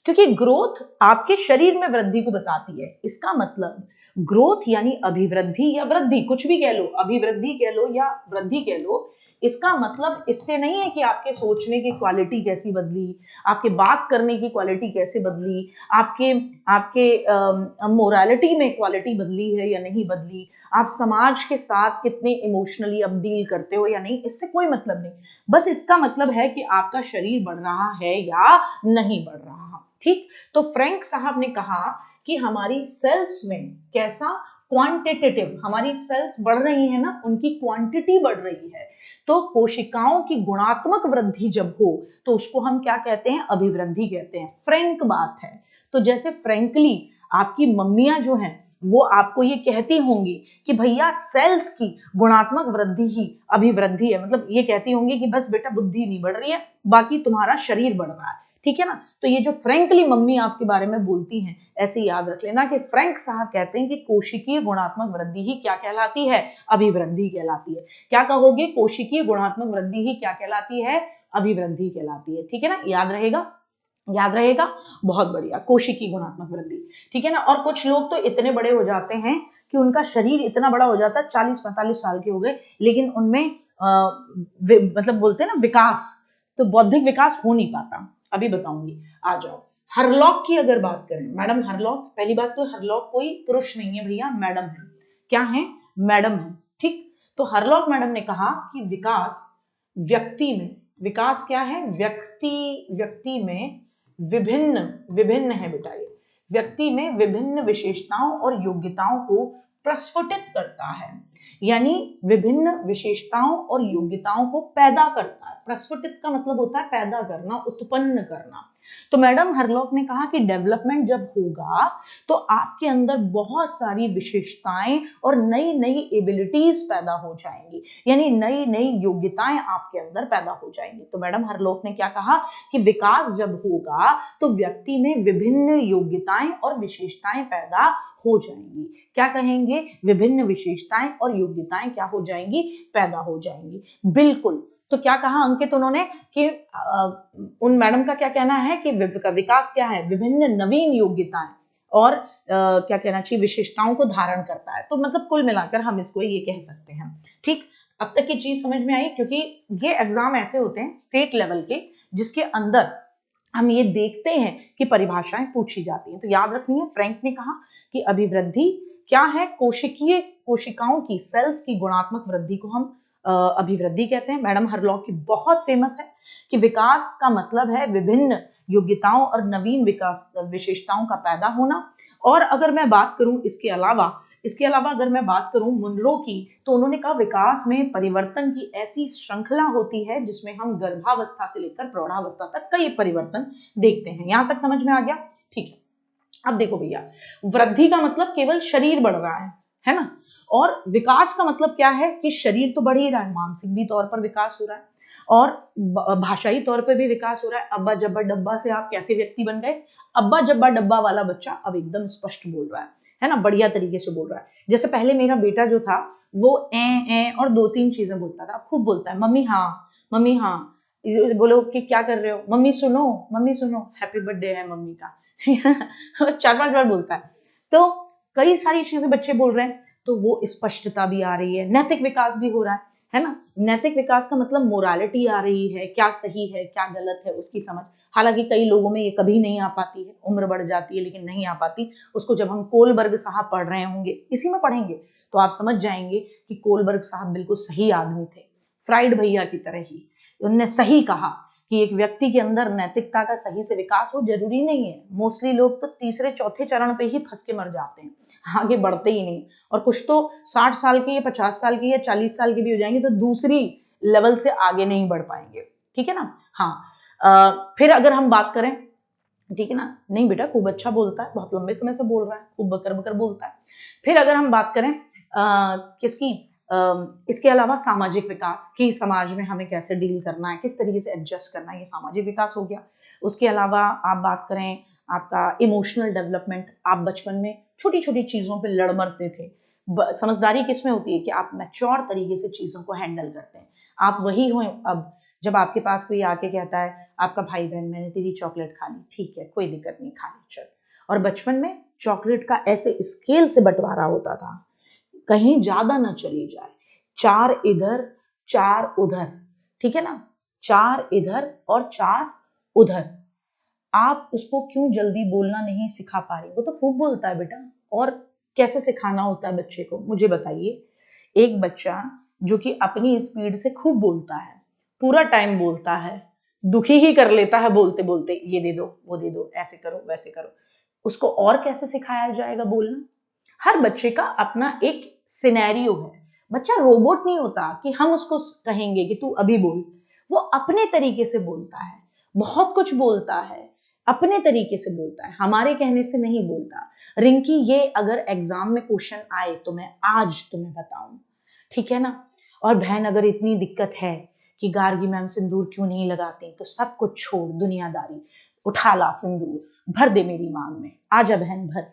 क्योंकि ग्रोथ आपके शरीर में वृद्धि को बताती है। इसका मतलब ग्रोथ यानी अभिवृद्धि या वृद्धि, कुछ भी कह लो, अभिवृद्धि कह लो या वृद्धि कह लो। इसका मतलब इससे नहीं है कि आपके सोचने की क्वालिटी कैसी बदली, आपके बात करने की क्वालिटी कैसे बदली, आपके आपके मोरालिटी में क्वालिटी बदली है या नहीं बदली, आप समाज के साथ कितने इमोशनली अब डील करते हो या नहीं, इससे कोई मतलब नहीं। बस इसका मतलब है कि आपका शरीर बढ़ रहा है या नहीं बढ़ रहा, ठीक। तो फ्रैंक साहब ने कहा कि हमारी सेल्स में कैसा, क्वांटिटेटिव, हमारी सेल्स बढ़ रही है ना, उनकी क्वांटिटी बढ़ रही है। तो कोशिकाओं की गुणात्मक वृद्धि जब हो तो उसको हम क्या कहते हैं, अभिवृद्धि कहते हैं। फ्रैंक बात है। तो जैसे फ्रैंकली आपकी मम्मियां जो हैं वो आपको ये कहती होंगी कि भैया सेल्स की गुणात्मक वृद्धि ही अभिवृद्धि है, मतलब ये कहती होंगी कि बस बेटा बुद्धि नहीं बढ़ रही है, बाकी तुम्हारा शरीर बढ़ रहा है, ठीक है ना। तो ये जो फ्रैंकली मम्मी आपके बारे में बोलती हैं, ऐसे याद रख लेना कि फ्रैंक साहब कहते हैं कि कोशिकीय गुणात्मक वृद्धि ही क्या कहलाती है, अभिवृद्धि कहलाती है। क्या कहोगे, कोशिकीय गुणात्मक वृद्धि ही क्या कहलाती है, अभिवृद्धि कहलाती है, ठीक है ना, याद रहेगा, याद रहेगा, बहुत बढ़िया, कोशिकीय गुणात्मक वृद्धि, ठीक है ना। और कुछ लोग तो इतने बड़े हो जाते हैं कि उनका शरीर इतना बड़ा हो जाता है, 40-45 साल के हो गए, लेकिन उनमें मतलब बोलते हैं ना विकास, तो बौद्धिक विकास हो नहीं पाता। अभी बताऊंगी, आ जाओ। हरलॉक की अगर बात करें, मैडम हरलॉक, पहली बात तो हरलॉक कोई पुरुष नहीं है भैया, मैडम है। क्या है, मैडम है, ठीक। तो हरलॉक मैडम ने कहा कि विकास व्यक्ति में, विकास क्या है, व्यक्ति में विभिन्न विभिन्न है बेटा, ये व्यक्ति में विभिन्न विशेषताओं और योग्यताओं को प्रस्फुटित करता है, यानी विभिन्न विशेषताओं और योग्यताओं को पैदा करता है। प्रस्फुटित का मतलब होता है पैदा करना, उत्पन्न करना। तो मैडम हरलॉक ने कहा कि डेवलपमेंट जब होगा तो आपके अंदर बहुत सारी विशेषताएं और नई नई एबिलिटीज पैदा हो जाएंगी, यानी नई नई योग्यताएं आपके अंदर पैदा हो जाएंगी। तो मैडम हरलॉक ने क्या कहा कि विकास जब होगा तो व्यक्ति में विभिन्न योग्यताएं और विशेषताएं पैदा हो जाएंगी। क्या कहेंगे, विभिन्न विशेषताएं और योग्यताएं क्या हो जाएंगी, पैदा हो जाएंगी, बिल्कुल। तो क्या कहा अंकित उन्होंने कि उन मैडम का क्या कहना है कि विकास क्या है, विभिन्न नवीन योग्यताएं और क्या कहना चाहिए, विशेषताओं को धारण करता है। तो मतलब कुल मिलाकर हम इसको ये कह सकते हैं, ठीक। अब तक ये चीज समझ में आई, क्योंकि ये एग्जाम ऐसे होते हैं स्टेट लेवल के जिसके अंदर हम ये देखते हैं कि परिभाषाएं पूछी जाती हैं। तो याद रखनी है, फ्रैंक ने कहा कि अभिवृद्धि क्या है, कोशिकीय कोशिकाओं की, सेल्स की गुणात्मक वृद्धि को हम अभिवृद्धि कहते हैं। मैडम हरलॉक की बहुत फेमस है कि विकास का मतलब है विभिन्न योग्यताओं और नवीन विकास विशेषताओं का पैदा होना। और अगर मैं बात करूं इसके अलावा अगर मैं बात करूं मुनरो की, तो उन्होंने कहा विकास में परिवर्तन की ऐसी श्रृंखला होती है जिसमें हम गर्भावस्था से लेकर प्रौढ़ावस्था तक कई परिवर्तन देखते हैं। यहां तक समझ में आ गया, ठीक है। अब देखो भैया, वृद्धि का मतलब केवल शरीर बढ़ रहा है ना, और विकास का मतलब क्या है कि शरीर तो बढ़ ही रहा है, मानसिक भी तौर पर विकास हो रहा है और भाषाई तौर पर भी विकास हो रहा है। अब्बा जब्बा डब्बा से आप कैसे व्यक्ति बन गए, अब्बा जब्बा डब्बा वाला बच्चा अब एकदम स्पष्ट बोल रहा है ना, बढ़िया तरीके से बोल रहा है। जैसे पहले मेरा बेटा जो था वो ए और 2-3 चीजें बोलता था, खूब बोलता है, मम्मी हाँ, बोलो कि क्या कर रहे हो, मम्मी सुनो हैप्पी बर्थडे है मम्मी का 4-5 बार बोलता है। तो कई सारी चीजें बच्चे बोल रहे हैं, तो वो स्पष्टता भी आ रही है, नैतिक विकास भी हो रहा है ना। नैतिक विकास का मतलब मोरालिटी आ रही है, क्या सही है क्या गलत है उसकी समझ। हालांकि कई लोगों में ये कभी नहीं आ पाती है, उम्र बढ़ जाती है लेकिन नहीं आ पाती। उसको जब हम कोलबर्ग साहब पढ़ रहे होंगे, इसी में पढ़ेंगे, तो आप समझ जाएंगे कि कोलबर्ग साहब बिल्कुल सही आदमी थे, फ्राइड भैया की तरह ही। उन्होंने सही कहा कि एक व्यक्ति के अंदर नैतिकता का सही से विकास हो, जरूरी नहीं है। मोस्टली लोग तो 3-4 चरण पे ही फंस के मर जाते हैं, आगे बढ़ते ही नहीं। और कुछ तो 60 साल के या 50 साल के या 40 साल के भी हो जाएंगे तो दूसरी लेवल से आगे नहीं बढ़ पाएंगे, ठीक है ना। हाँ, फिर अगर हम बात करें, ठीक है ना, नहीं बेटा खूब अच्छा बोलता है, बहुत लंबे समय से बोल रहा है, खूब बकर बकर बोलता है। फिर अगर हम बात करें किसकी, इसके अलावा सामाजिक विकास की, समाज में हमें कैसे डील करना है, किस तरीके से एडजस्ट करना है, ये सामाजिक विकास हो गया। उसके अलावा आप बात करें आपका इमोशनल डेवलपमेंट, आप बचपन में छोटी छोटी चीजों पे लड़ मरते थे, समझदारी किसमें होती है कि आप मैच्योर तरीके से चीजों को हैंडल करते हैं। आप वही हो अब जब आपके पास कोई आके कहता है आपका भाई बहन मैंने तेरी चॉकलेट खा ली, ठीक है कोई दिक्कत नहीं, खा ली चल। और बचपन में चॉकलेट का ऐसे स्केल से बंटवारा होता था, कहीं ज्यादा ना चली जाए, 4 इधर 4 उधर, ठीक है ना, 4 इधर और 4 उधर। आप उसको क्यों जल्दी बोलना नहीं सिखा पा रही, वो तो खूब बोलता है बेटा। और कैसे सिखाना होता है बच्चे को, मुझे बताइए। एक बच्चा जो कि अपनी स्पीड से खूब बोलता है, पूरा टाइम बोलता है, दुखी ही कर लेता है बोलते बोलते, ये दे दो वो दे दो, ऐसे करो वैसे करो, उसको और कैसे सिखाया जाएगा बोलना। हर बच्चे का अपना एक सिनेरियो है, बच्चा रोबोट नहीं होता कि हम उसको कहेंगे कि तू अभी बोल, वो अपने तरीके से बोलता है, बहुत कुछ बोलता है, अपने तरीके से बोलता है, हमारे कहने से नहीं बोलता। रिंकी, ये अगर एग्जाम में क्वेश्चन आए तो मैं आज तुम्हें बताऊं, ठीक है ना। और बहन, अगर इतनी दिक्कत है कि गार्गी मैम सिंदूर क्यों नहीं लगाती, तो सब कुछ छोड़, दुनियादारी, उठा ला सिंदूर, भर दे मेरी मांग में, आजा बहन भर,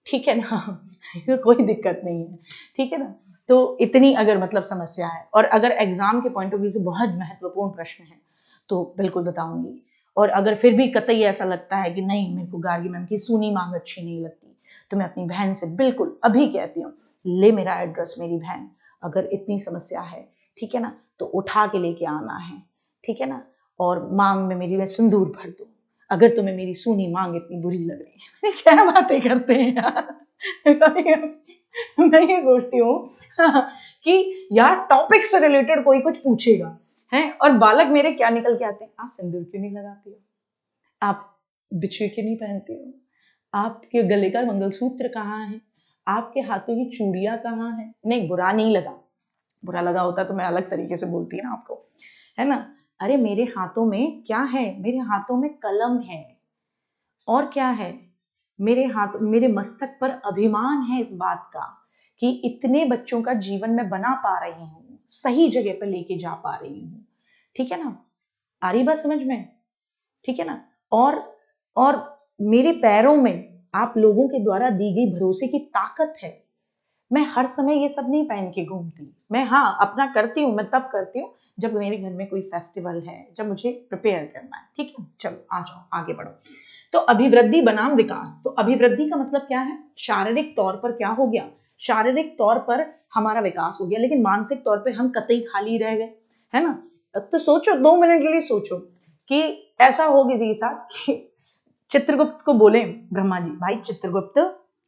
ठीक है ना। कोई दिक्कत नहीं है, ठीक है ना। तो इतनी अगर मतलब समस्या है, और अगर एग्जाम के पॉइंट ऑफ व्यू से बहुत महत्वपूर्ण प्रश्न है तो बिल्कुल बताऊंगी। और अगर फिर भी कतई ऐसा लगता है कि नहीं, मेरे को गार्गी मैम की सूनी मांग अच्छी नहीं लगती, तो मैं अपनी बहन से बिल्कुल अभी कहती हूँ, ले मेरा एड्रेस मेरी बहन, अगर इतनी समस्या है, ठीक है ना, तो उठा के लेके आना है, ठीक है ना। और मांग में मेरी मैं सिंदूर भर दूँ, अगर तुम्हें मेरी सूनी मांग इतनी बुरी लग रही है। क्या बातें करते हैं यार। मैं ये सोचती हूँ कि यार टॉपिक से रिलेटेड कोई कुछ पूछेगा है, और बालक मेरे क्या निकल के आते हैं, आप सिंदूर क्यों नहीं लगाती हो, आप बिछुए क्यों नहीं पहनती हो, आपके गले का मंगलसूत्र कहाँ है, आपके हाथों की चूड़ियां कहाँ है। नहीं, बुरा नहीं लगा, बुरा लगा होता तो मैं अलग तरीके से बोलती ना आपको, है ना। अरे मेरे हाथों में क्या है, मेरे हाथों में कलम है, और क्या है, मेरे हाथ, मेरे मस्तक पर अभिमान है इस बात का कि इतने बच्चों का जीवन में बना पा रही हूँ, सही जगह पर लेके जा पा रही हूँ, ठीक है ना। आ रही बात समझ में, ठीक है ना। और मेरे पैरों में आप लोगों के द्वारा दी गई भरोसे की ताकत है। मैं हर समय ये सब नहीं पहन के घूमती, मैं हाँ अपना करती हूँ, मैं तब करती हूँ जब मेरे घर में कोई फेस्टिवल है, जब मुझे प्रिपेयर करना है, ठीक है। चलो आ जाओ, आगे बढ़ो। तो अभिवृद्धि बनाम विकास, तो अभिवृद्धि का मतलब क्या है, शारीरिक तौर पर क्या हो गया, शारीरिक तौर पर हमारा विकास हो गया, लेकिन मानसिक तौर पर हम कतई खाली रह गए, है ना। तो सोचो, 2 मिनट के लिए सोचो कि ऐसा हो किसी के साथ कि चित्रगुप्त को बोले ब्रह्मा जी, भाई चित्रगुप्त,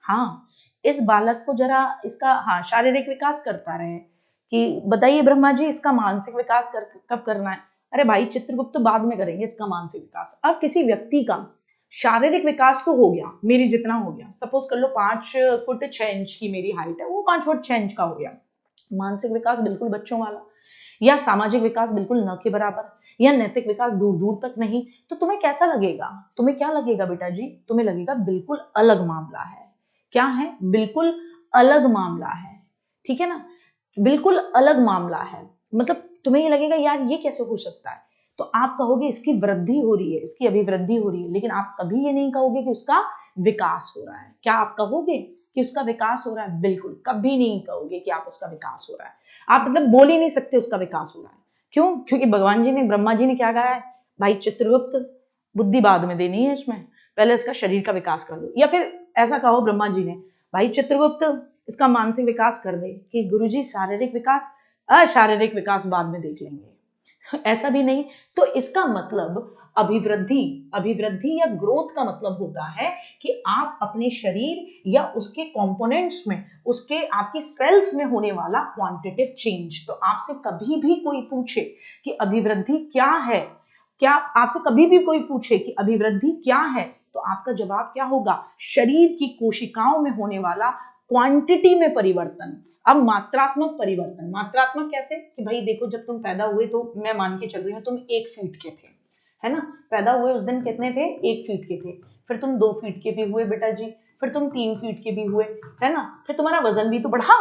हाँ इस बालक को जरा इसका हाँ शारीरिक विकास करता रहे, कि बताइए ब्रह्मा जी इसका मानसिक विकास कब करना है। अरे भाई चित्रगुप्त बाद में करेंगे इसका मानसिक विकास। अब किसी व्यक्ति का शारीरिक विकास तो हो गया, मेरी जितना हो गया, सपोज कर लो 5 फुट 6 इंच की मेरी हाइट है, वो 5 फुट 6 इंच का हो गया। मानसिक विकास बिल्कुल बच्चों वाला, या सामाजिक विकास बिल्कुल न के बराबर, या नैतिक विकास दूर दूर तक नहीं। तो तुम्हें कैसा लगेगा, तुम्हें क्या लगेगा बेटा जी, तुम्हें लगेगा बिल्कुल अलग मामला है। क्या है, बिल्कुल अलग मामला है, ठीक है ना, बिल्कुल अलग मामला है। मतलब तुम्हें ये लगेगा यार ये कैसे हो सकता है, तो आप कहोगे इसकी वृद्धि हो रही है, इसकी अभिवृद्धि हो रही है, लेकिन आप कभी ये नहीं कहोगे कि उसका विकास हो रहा है। क्या आप कहोगे कि उसका विकास हो रहा है? बिल्कुल कभी नहीं कहोगे कि आप उसका विकास हो रहा है। आप मतलब बोल ही नहीं सकते उसका विकास हो रहा है। क्यों? क्योंकि भगवान जी ने, ब्रह्मा जी ने क्या कहा है, भाई चित्रगुप्त बुद्धि बाद में देनी है, इसमें पहले इसका शरीर का विकास कर दो। या फिर ऐसा कहो ब्रह्मा जी ने, भाई चित्रगुप्त इसका मानसिक विकास कर दे, कि गुरुजी शारीरिक विकास, अशारीरिक विकास बाद में देख लेंगे। ऐसा भी नहीं। तो इसका मतलब अभिवृद्धि, अभिवृद्धि या ग्रोथ का मतलब होता है कि आप अपने शरीर या उसके कंपोनेंट्स में, उसके आपकी सेल्स में होने वाला क्वांटिटेटिव चेंज। तो आपसे कभी भी कोई पूछे कि अभिवृद्धि क्या है, क्या आपसे कभी भी कोई पूछे कि अभिवृद्धि क्या है, तो आपका जवाब क्या होगा, शरीर की कोशिकाओं में होने वाला क्वांटिटी में परिवर्तन। अब मात्रात्मक परिवर्तन, मात्रात्मक कैसे, कि भाई देखो जब तुम पैदा हुए तो मैं मान के चल रही हूँ तुम 1 फीट के थे, है ना, पैदा हुए उस दिन कितने थे, 1 फीट के थे, फिर तुम 2 फीट के भी हुए बेटा जी, फिर तुम 3 फीट के भी हुए, है ना, फिर तुम्हारा वजन भी तो बढ़ा,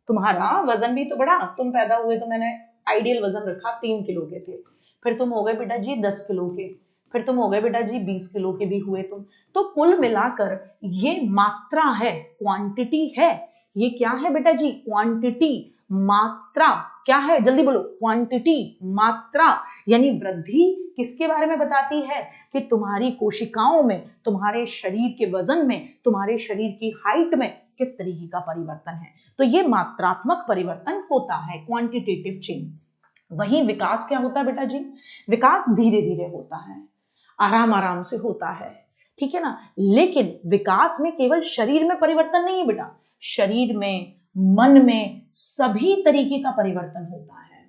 तुम्हारा वजन भी तो बढ़ा, तुम पैदा हुए तो मैंने आइडियल वजन रखा 3 किलो के थे, फिर तुम हो गए बेटा जी 10 किलो के, फिर तुम हो गए बेटा जी 20 किलो के भी हुए तुम। तो कुल मिलाकर ये मात्रा है, क्वांटिटी है। ये क्या है बेटा जी, क्वांटिटी, मात्रा। क्या है, जल्दी बोलो, क्वांटिटी, मात्रा। यानी वृद्धि किसके बारे में बताती है, कि तुम्हारी कोशिकाओं में, तुम्हारे शरीर के वजन में, तुम्हारे शरीर की हाइट में किस तरीके का परिवर्तन है। तो ये मात्रात्मक परिवर्तन होता है, क्वांटिटेटिव चेंज। वही विकास क्या होता है बेटा जी, विकास धीरे धीरे होता है, आराम आराम से होता है, ठीक है ना। लेकिन विकास में केवल शरीर में परिवर्तन नहीं है बेटा, शरीर में, मन में, सभी तरीके का परिवर्तन होता है।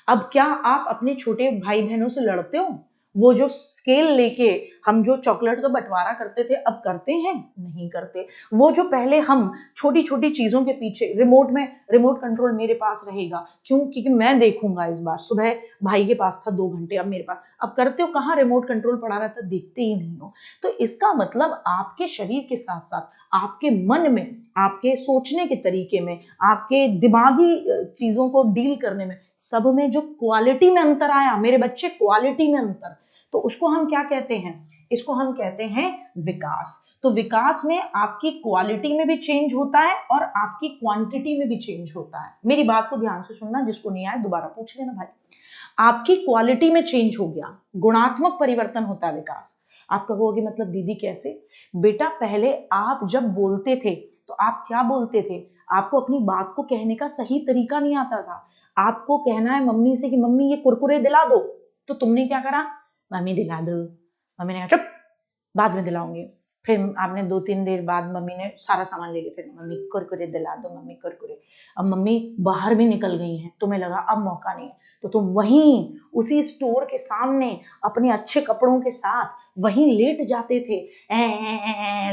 अब क्या आप अपने छोटे भाई बहनों से लड़ते हो, वो जो स्केल लेके हम जो चॉकलेट का बंटवारा करते थे अब करते हैं? नहीं करते। वो जो पहले हम छोटी छोटी चीजों के पीछे रिमोट कंट्रोल मेरे पास रहेगा, क्यों? क्योंकि मैं देखूंगा इस बार, सुबह भाई के पास था 2 घंटे, अब मेरे पास, अब करते हो कहाँ रिमोट कंट्रोल पड़ा रहता, देखते ही नहीं हो। तो इसका मतलब आपके शरीर के साथ साथ आपके मन में, आपके सोचने के तरीके में, आपके दिमागी चीजों को डील करने में, सब में जो क्वालिटी में अंतर आया मेरे बच्चे, क्वालिटी में अंतर, तो उसको हम क्या कहते हैं? इसको हम कहते हैं विकास। तो विकास में आपकी क्वालिटी में भी चेंज होता है और आपकी क्वांटिटी में भी चेंज होता है। मेरी बात को ध्यान से सुनना, जिसको नहीं आया दोबारा पूछ लेना भाई। आपकी क्वालिटी में चेंज हो गया, गुणात्मक परिवर्तन होता है विकास। आप कहोगे मतलब दीदी कैसे? बेटा पहले आप जब बोलते थे तो आप क्या बोलते थे? आपको अपनी बात को कहने का सही तरीका नहीं आता था। आपको कहना है मम्मी से कि मम्मी ये कुरकुरे दिला दो, तो तुमने क्या करा? मम्मी दिला दो। मम्मी ने कहा चुप, बाद में दिलाऊंगी। फिर आपने 2-3 देर बाद मम्मी ने सारा सामान ले लिया, फिर मम्मी कुरकुरे दिला दो, मम्मी कुरकुरे। अब मम्मी बाहर भी निकल गई हैं, तुम्हें लगा अब मौका नहीं है, तो तुम वहीं उसी स्टोर के सामने अपने अच्छे कपड़ों के साथ वहीं लेट जाते थे।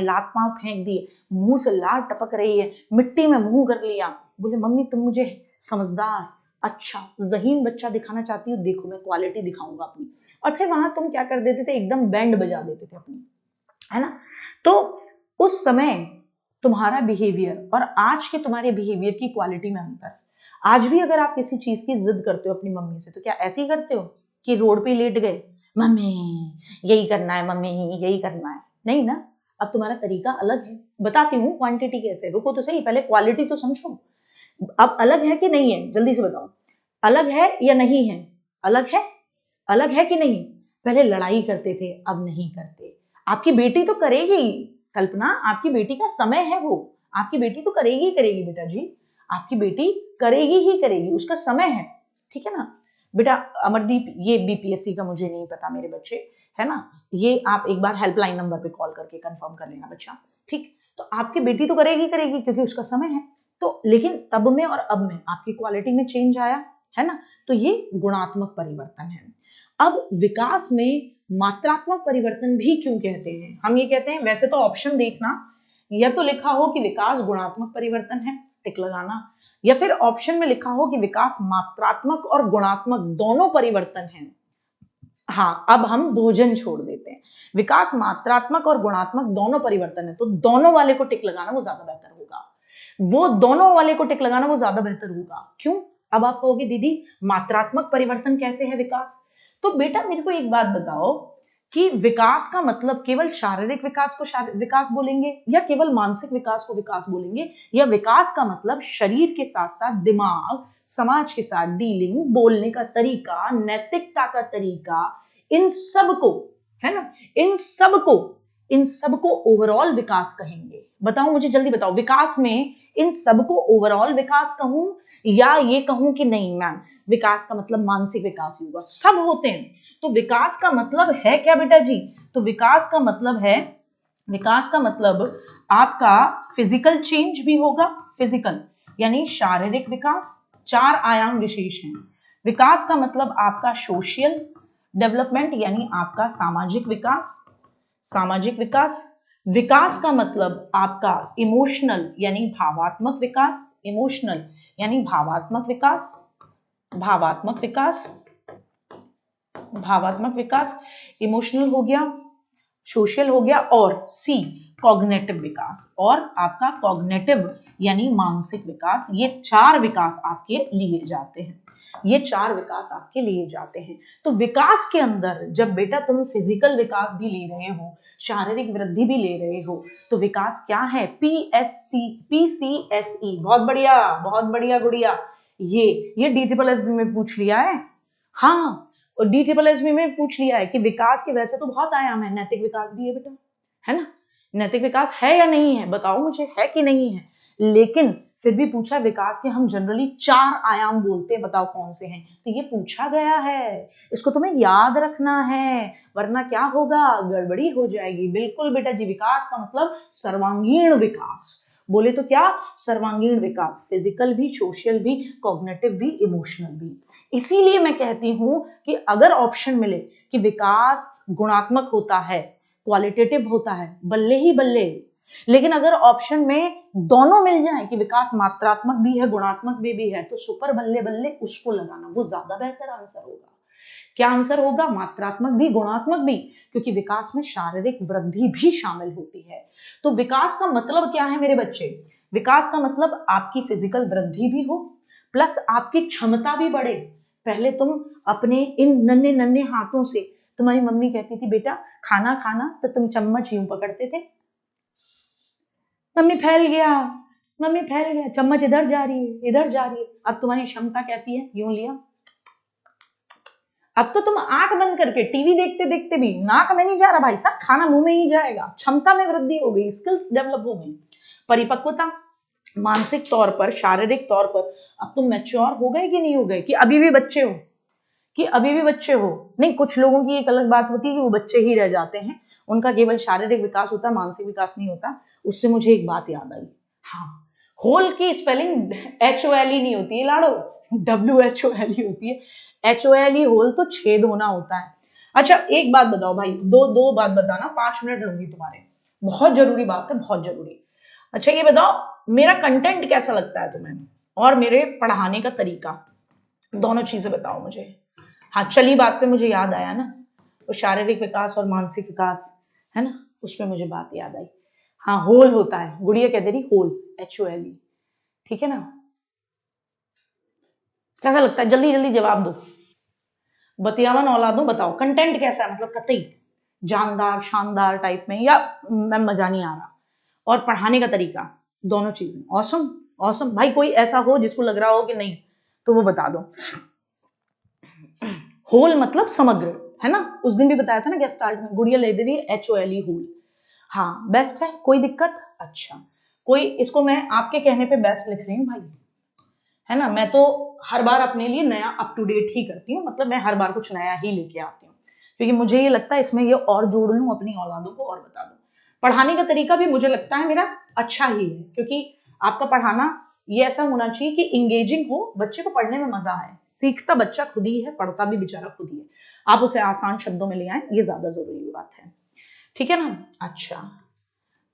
लात पांव फेंक दिए, मुंह से लार टपक रही है, मिट्टी में मुंह कर लिया, बोले मम्मी तुम मुझे समझदार, अच्छा ज़हीन बच्चा दिखाना चाहती हो, देखो मैं क्वालिटी दिखाऊंगा अपनी। और फिर वहां तुम क्या कर देते थे? एकदम बैंड बजा देते थे अपनी, है ना? तो उस समय तुम्हारा बिहेवियर और आज के तुम्हारे बिहेवियर की क्वालिटी में अंतर। आज भी अगर आप किसी चीज की जिद करते हो अपनी मम्मी से, तो क्या ऐसे ही करते हो कि रोड पे लेट गए, मम्मी यही करना है, मम्मी यही करना है? नहीं ना, अब तुम्हारा तरीका अलग है। बताती हूँ क्वांटिटी कैसे, रुको तो सही, पहले क्वालिटी तो समझो। अब अलग है कि नहीं है, जल्दी से बताओ, अलग है या नहीं है? अलग है, अलग है कि नहीं? पहले लड़ाई करते थे, अब नहीं करते। आपकी बेटी तो करेगी, कल्पना आपकी बेटी का समय है, वो आपकी बेटी तो करेगी ही करेगी बेटा जी, आपकी बेटी करेगी ही करेगी, उसका समय है, ठीक है ना बेटा? अमरदीप, ये बीपीएससी का मुझे नहीं पता मेरे बच्चे, है ना? ये आप एक बार हेल्पलाइन नंबर पे कॉल करके कंफर्म कर लेना बच्चा, ठीक? तो आपकी बेटी तो करेगी करेगी क्योंकि उसका समय है। तो लेकिन तब में और अब में आपकी क्वालिटी में चेंज आया, है ना? तो ये गुणात्मक परिवर्तन है। अब विकास में मात्रात्मक परिवर्तन भी क्यों कहते हैं? हम ये कहते हैं, वैसे तो ऑप्शन देखना, या तो लिखा हो कि विकास गुणात्मक परिवर्तन है, टिक लगाना, या फिर ऑप्शन में लिखा हो कि विकास मात्रात्मक और गुणात्मक दोनों परिवर्तन है। हाँ, अब हम भोजन छोड़ देते हैं, विकास मात्रात्मक और गुणात्मक दोनों परिवर्तन है, तो दोनों वाले को टिक लगाना वो ज्यादा बेहतर होगा। वो दोनों वाले को टिक लगाना वो ज्यादा बेहतर होगा। क्यों? अब आप कहोगे दीदी मात्रात्मक परिवर्तन कैसे है विकास? तो बेटा मेरे को एक बात बताओ कि विकास का मतलब केवल शारीरिक विकास को विकास बोलेंगे, या केवल मानसिक विकास को विकास बोलेंगे, या विकास का मतलब शरीर के साथ साथ दिमाग, समाज के साथ डीलिंग, बोलने का तरीका, नैतिकता का तरीका, इन सब को, है ना, इन सबको ओवरऑल विकास कहेंगे? बताओ मुझे, जल्दी बताओ, विकास में इन सबको ओवरऑल विकास कहूं, या ये कहूं कि नहीं मैम विकास का मतलब मानसिक विकास ही होगा? सब होते हैं। तो विकास का मतलब है क्या बेटा जी? तो विकास का मतलब है, विकास का मतलब आपका फिजिकल चेंज भी होगा, फिजिकल यानी शारीरिक विकास, 4 आयाम विशेष हैं। विकास का मतलब आपका सोशल डेवलपमेंट यानी आपका सामाजिक विकास, सामाजिक विकास। विकास का मतलब आपका इमोशनल यानी भावात्मक विकास, इमोशनल यानी भावात्मक विकास, भावात्मक विकास, भावात्मक विकास, इमोशनल हो गया, सोशल हो गया, और सी कॉग्निटिव विकास, और आपका कॉग्निटिव यानी मानसिक विकास। ये 4 विकास आपके लिए जाते हैं, ये 4 विकास आपके लिए जाते हैं। तो विकास के अंदर जब बेटा तुम फिजिकल विकास भी ले रहे हो, शारीरिक वृद्धि भी ले रहे हो, तो विकास क्या है? PCSE, बहुत बढ़िया गुड़िया, ये DSSB में पूछ लिया है। हाँ, और DSSB में पूछ लिया है कि विकास के वैसे तो बहुत आयाम है, नैतिक विकास भी है बेटा, है ना? नैतिक विकास है या नहीं है? बताओ मुझे, है कि नहीं है? लेकिन फिर भी पूछा, विकास के हम जनरली 4 आयाम बोलते हैं, बताओ कौन से हैं? तो ये पूछा गया है, इसको तुम्हें याद रखना है, वरना क्या होगा, गड़बड़ी हो जाएगी। बिल्कुल बेटा जी, विकास का मतलब सर्वांगीण विकास, बोले तो क्या, सर्वांगीण विकास, फिजिकल भी, सोशल भी, कॉग्निटिव भी, इमोशनल भी। इसीलिए मैं कहती हूं कि अगर ऑप्शन मिले कि विकास गुणात्मक होता है, क्वालिटेटिव होता है, बल्ले ही बल्ले। लेकिन अगर ऑप्शन में दोनों मिल जाए कि विकास मात्रात्मक भी है, गुणात्मक भी है, तो सुपर बल्ले बल्ले उसको लगाना, वो ज्यादा बेहतर आंसर होगा। क्या आंसर होगा? मात्रात्मक भी, गुणात्मक भी, क्योंकि विकास में शारीरिक वृद्धि भी शामिल होती है। तो विकास का मतलब क्या है मेरे बच्चे? विकास का मतलब आपकी फिजिकल वृद्धि भी हो, प्लस आपकी क्षमता भी बढ़े। पहले तुम अपने इन नन्हे नन्हे हाथों से, तुम्हारी मम्मी कहती थी बेटा खाना खाना, तो तुम चम्मच यूं पकड़ते थे, मम्मी फैल गया, मम्मी फैल गया, चम्मच इधर जा रही है, इधर जा रही है। अब तुम्हारी क्षमता कैसी है? यूं लिया। अब तो तुम आंख बंद करके टीवी देखते देखते भी, नाक में नहीं जा रहा भाई साहब, खाना मुंह में ही जाएगा। क्षमता में वृद्धि हो गई, स्किल्स डेवलप हो गई। परिपक्वता, मानसिक तौर पर, शारीरिक तौर पर अब तुम मैच्योर हो गए कि नहीं हो गए, कि अभी भी बच्चे हो, कि अभी भी बच्चे हो? नहीं, कुछ लोगों की एक अलग बात होती है कि वो बच्चे ही रह जाते हैं, उनका केवल शारीरिक विकास होता है, मानसिक विकास नहीं होता। उससे मुझे एक बात याद आई, हाँ, होल की स्पेलिंग HOLE नहीं होती है लाड़ो, WHOLE होती है। HOLE होल तो छेद होना होता है। अच्छा एक बात बताओ भाई, दो बात बताना, 5 मिनट लूंगी तुम्हारे, बहुत जरूरी बात है, बहुत जरूरी। अच्छा ये बताओ, मेरा कंटेंट कैसा लगता है तुम्हें, और मेरे पढ़ाने का तरीका, दोनों चीजें बताओ मुझे। हाँ, चली बात पे मुझे याद आया ना, तो शारीरिक विकास और मानसिक विकास है ना, उसमें मुझे बात याद आई। हाँ, होल होता है, गुड़िया कह दे रही होल, HOLE, ठीक है ना? कैसा लगता है? जल्दी जल्दी जवाब दो। बतियावन औलादों, बताओ कंटेंट कैसा है, मतलब कतई जानदार शानदार टाइप में, या मैं मजा नहीं आ रहा? और पढ़ाने का तरीका, दोनों चीजें ऑसम। ऑसम भाई, कोई ऐसा हो जिसको लग रहा हो कि नहीं, तो वो बता दो। होल मतलब समग्र, है ना? उस दिन भी बताया था ना गेस्ट स्टार्ट में, गुड़िया ले दे रही है HOLE होल। हाँ बेस्ट है, कोई दिक्कत? अच्छा, कोई, इसको मैं आपके कहने पे बेस्ट लिख रही हूँ भाई, है ना? मैं तो हर बार अपने लिए नया अप टू डेट ही करती हूँ, मतलब मैं हर बार कुछ नया ही लेके आती हूँ, क्योंकि मुझे ये लगता है इसमें ये और जोड़ लूँ अपनी औलादों को, और बता दूँ। पढ़ाने का तरीका भी मुझे लगता है मेरा अच्छा ही है, क्योंकि आपका पढ़ाना ये ऐसा होना चाहिए कि इंगेजिंग हो, बच्चे को पढ़ने में मजा आए। सीखता बच्चा खुद ही है, पढ़ता भी बेचारा खुद ही है, आप उसे आसान शब्दों में ले आए, ये ज्यादा जरूरी बात है, ठीक है ना? अच्छा,